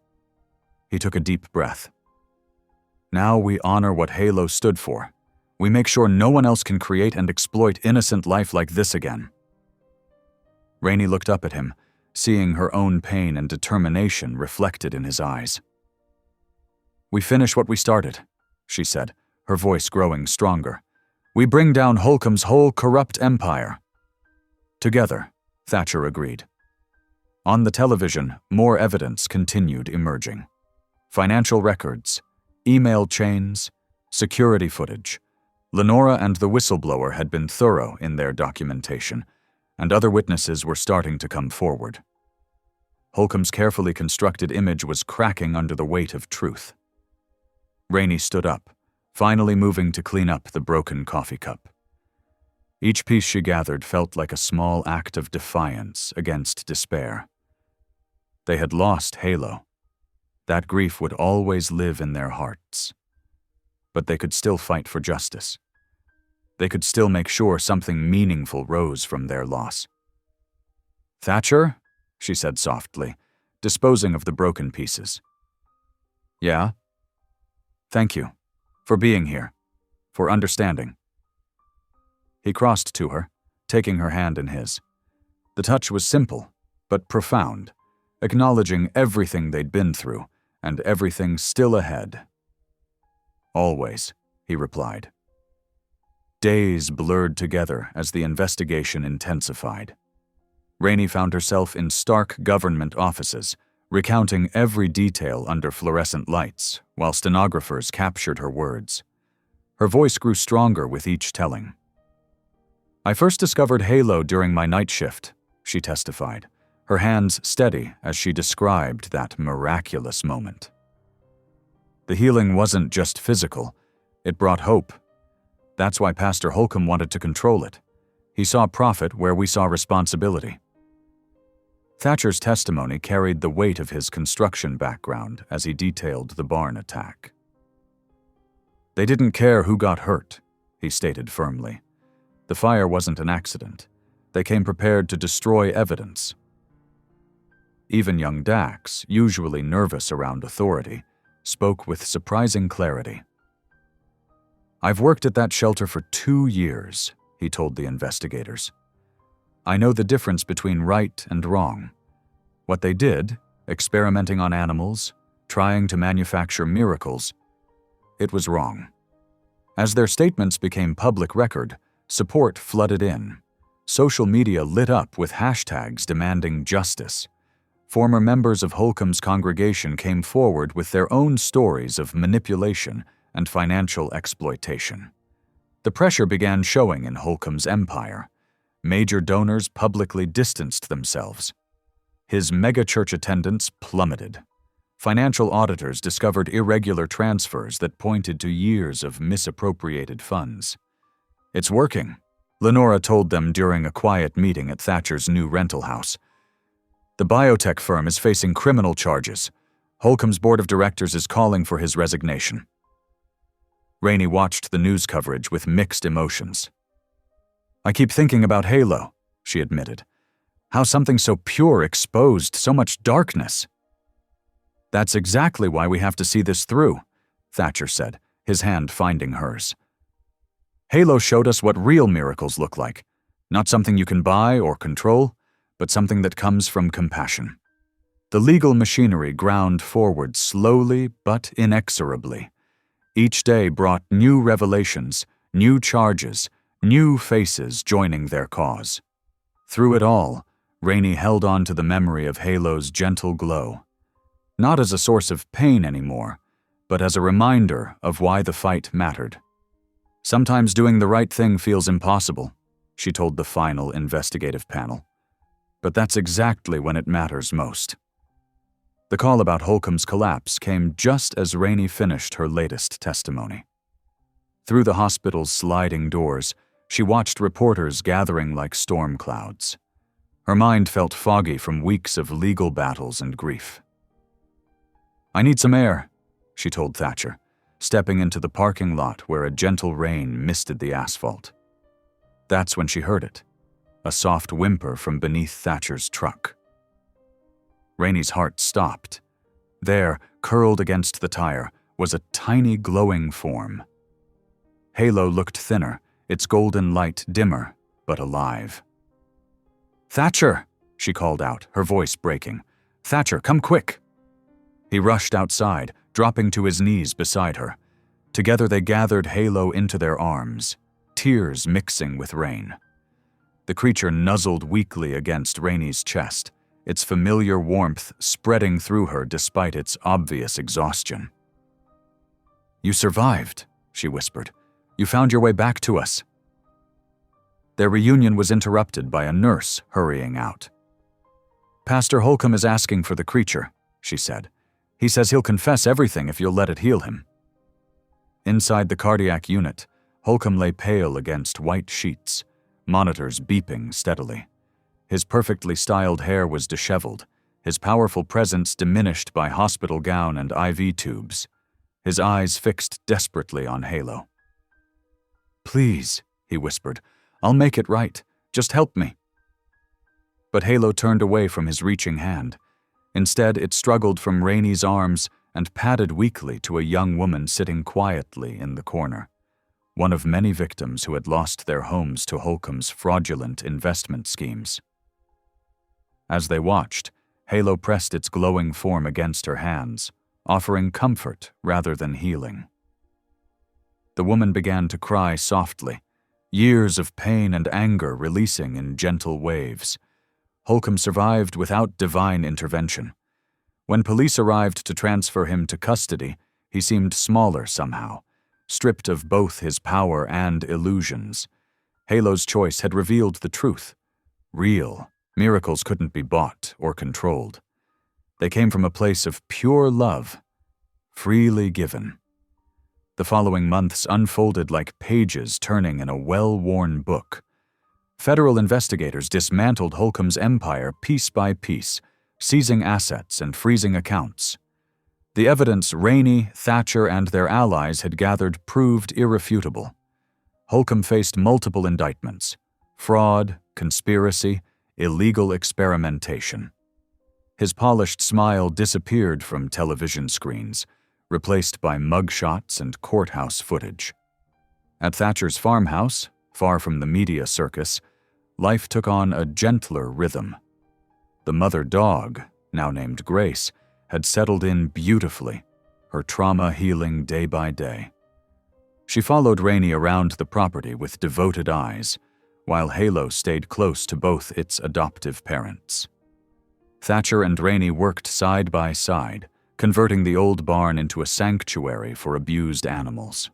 he took a deep breath. Now we honor what Halo stood for. We make sure no one else can create and exploit innocent life like this again. Rainey looked up at him, seeing her own pain and determination reflected in his eyes. We finish what we started, she said, her voice growing stronger. We bring down Holcomb's whole corrupt empire. Together, Thatcher agreed. On the television, more evidence continued emerging. Financial records, email chains, security footage. Lenora and the whistleblower had been thorough in their documentation, and other witnesses were starting to come forward. Holcomb's carefully constructed image was cracking under the weight of truth. Rainey stood up, finally moving to clean up the broken coffee cup. Each piece she gathered felt like a small act of defiance against despair. They had lost Halo. That grief would always live in their hearts. But they could still fight for justice. They could still make sure something meaningful rose from their loss. Thatcher? She said softly, disposing of the broken pieces. Yeah? Thank you. For being here. For understanding. He crossed to her, taking her hand in his. The touch was simple, but profound, acknowledging everything they'd been through, and everything still ahead. Always, he replied. Days blurred together as the investigation intensified. Rainey found herself in stark government offices, recounting every detail under fluorescent lights, while stenographers captured her words. Her voice grew stronger with each telling. I first discovered Halo during my night shift, she testified, her hands steady as she described that miraculous moment. The healing wasn't just physical, it brought hope. That's why Pastor Holcomb wanted to control it. He saw profit where we saw responsibility. Thatcher's testimony carried the weight of his construction background as he detailed the barn attack. They didn't care who got hurt, he stated firmly. The fire wasn't an accident. They came prepared to destroy evidence. Even young Dax, usually nervous around authority, spoke with surprising clarity. I've worked at that shelter for 2 years, he told the investigators. I know the difference between right and wrong. What they did, experimenting on animals, trying to manufacture miracles, it was wrong. As their statements became public record, support flooded in. Social media lit up with hashtags demanding justice. former members of Holcomb's congregation came forward with their own stories of manipulation and financial exploitation. The pressure began showing in Holcomb's empire. Major donors publicly distanced themselves. His megachurch attendance plummeted. Financial auditors discovered irregular transfers that pointed to years of misappropriated funds. "It's working," Lenora told them during a quiet meeting at Thatcher's new rental house. "The biotech firm is facing criminal charges. Holcomb's board of directors is calling for his resignation." Rainey watched the news coverage with mixed emotions. "I keep thinking about Halo," she admitted. "How something so pure exposed so much darkness." "That's exactly why we have to see this through," Thatcher said, his hand finding hers. "Halo showed us what real miracles look like. Not something you can buy or control, but something that comes from compassion." The legal machinery ground forward slowly but inexorably. Each day brought new revelations, new charges, new faces joining their cause. Through it all, Rainey held on to the memory of Halo's gentle glow. Not as a source of pain anymore, but as a reminder of why the fight mattered. "Sometimes doing the right thing feels impossible," she told the final investigative panel. "But that's exactly when it matters most." The call about Holcomb's collapse came just as Rainey finished her latest testimony. Through the hospital's sliding doors, she watched reporters gathering like storm clouds. Her mind felt foggy from weeks of legal battles and grief. "I need some air," she told Thatcher, stepping into the parking lot where a gentle rain misted the asphalt. That's when she heard it, a soft whimper from beneath Thatcher's truck. Rainey's heart stopped. There, curled against the tire, was a tiny glowing form. Halo looked thinner, its golden light dimmer, but alive. "Thatcher!" she called out, her voice breaking. "Thatcher, come quick!" He rushed outside, dropping to his knees beside her. Together they gathered Halo into their arms, tears mixing with rain. The creature nuzzled weakly against Rainey's chest, its familiar warmth spreading through her despite its obvious exhaustion. "You survived," she whispered. "You found your way back to us." Their reunion was interrupted by a nurse hurrying out. "Pastor Holcomb is asking for the creature," she said. "He says he'll confess everything if you'll let it heal him." Inside the cardiac unit, Holcomb lay pale against white sheets, monitors beeping steadily. His perfectly styled hair was disheveled, his powerful presence diminished by hospital gown and IV tubes, his eyes fixed desperately on Halo. "Please," he whispered, "I'll make it right. Just help me." But Halo turned away from his reaching hand. Instead, it struggled from Rainey's arms and padded weakly to a young woman sitting quietly in the corner, one of many victims who had lost their homes to Holcomb's fraudulent investment schemes. As they watched, Halo pressed its glowing form against her hands, offering comfort rather than healing. The woman began to cry softly, years of pain and anger releasing in gentle waves. Holcomb survived without divine intervention. When police arrived to transfer him to custody, he seemed smaller somehow, stripped of both his power and illusions. Halo's choice had revealed the truth. Real miracles couldn't be bought or controlled. They came from a place of pure love, freely given. The following months unfolded like pages turning in a well-worn book. Federal investigators dismantled Holcomb's empire piece by piece, seizing assets and freezing accounts. The evidence Rainey, Thatcher, and their allies had gathered proved irrefutable. Holcomb faced multiple indictments: fraud, conspiracy, illegal experimentation. His polished smile disappeared from television screens, replaced by mugshots and courthouse footage. At Thatcher's farmhouse, far from the media circus, life took on a gentler rhythm. The mother dog, now named Grace, had settled in beautifully, her trauma healing day by day. She followed Rainey around the property with devoted eyes, while Halo stayed close to both its adoptive parents. Thatcher and Rainey worked side by side, converting the old barn into a sanctuary for abused animals.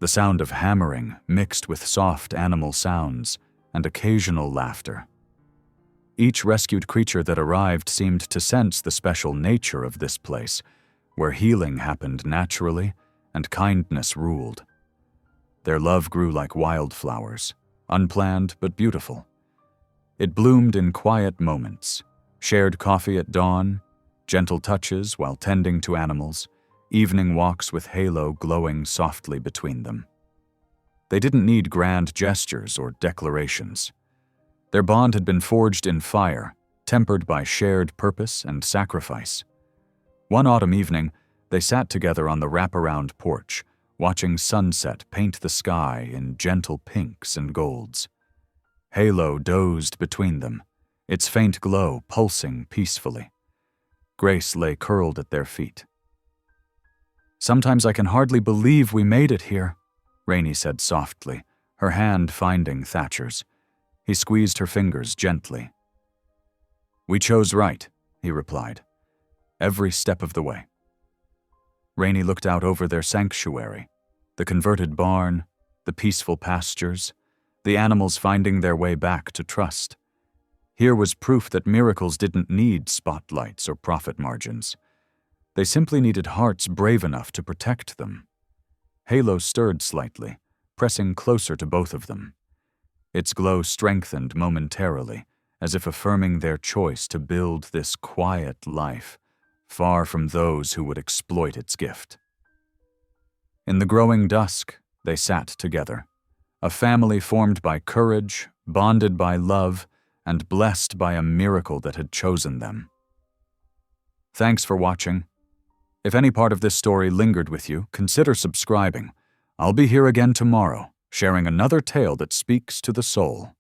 The sound of hammering mixed with soft animal sounds and occasional laughter. Each rescued creature that arrived seemed to sense the special nature of this place, where healing happened naturally and kindness ruled. Their love grew like wildflowers, unplanned but beautiful. It bloomed in quiet moments, shared coffee at dawn, gentle touches while tending to animals, evening walks with Halo glowing softly between them. They didn't need grand gestures or declarations. Their bond had been forged in fire, tempered by shared purpose and sacrifice. One autumn evening, they sat together on the wraparound porch, watching sunset paint the sky in gentle pinks and golds. Halo dozed between them, its faint glow pulsing peacefully. Grace lay curled at their feet. "Sometimes I can hardly believe we made it here," Rainey said softly, her hand finding Thatcher's. He squeezed her fingers gently. "We chose right," he replied, "every step of the way." Rainey looked out over their sanctuary, the converted barn, the peaceful pastures, the animals finding their way back to trust. Here was proof that miracles didn't need spotlights or profit margins. They simply needed hearts brave enough to protect them. Halo stirred slightly, pressing closer to both of them. Its glow strengthened momentarily, as if affirming their choice to build this quiet life, far from those who would exploit its gift. In the growing dusk, they sat together, a family formed by courage, bonded by love, and blessed by a miracle that had chosen them. Thanks for watching. If any part of this story lingered with you, consider subscribing. I'll be here again tomorrow, sharing another tale that speaks to the soul.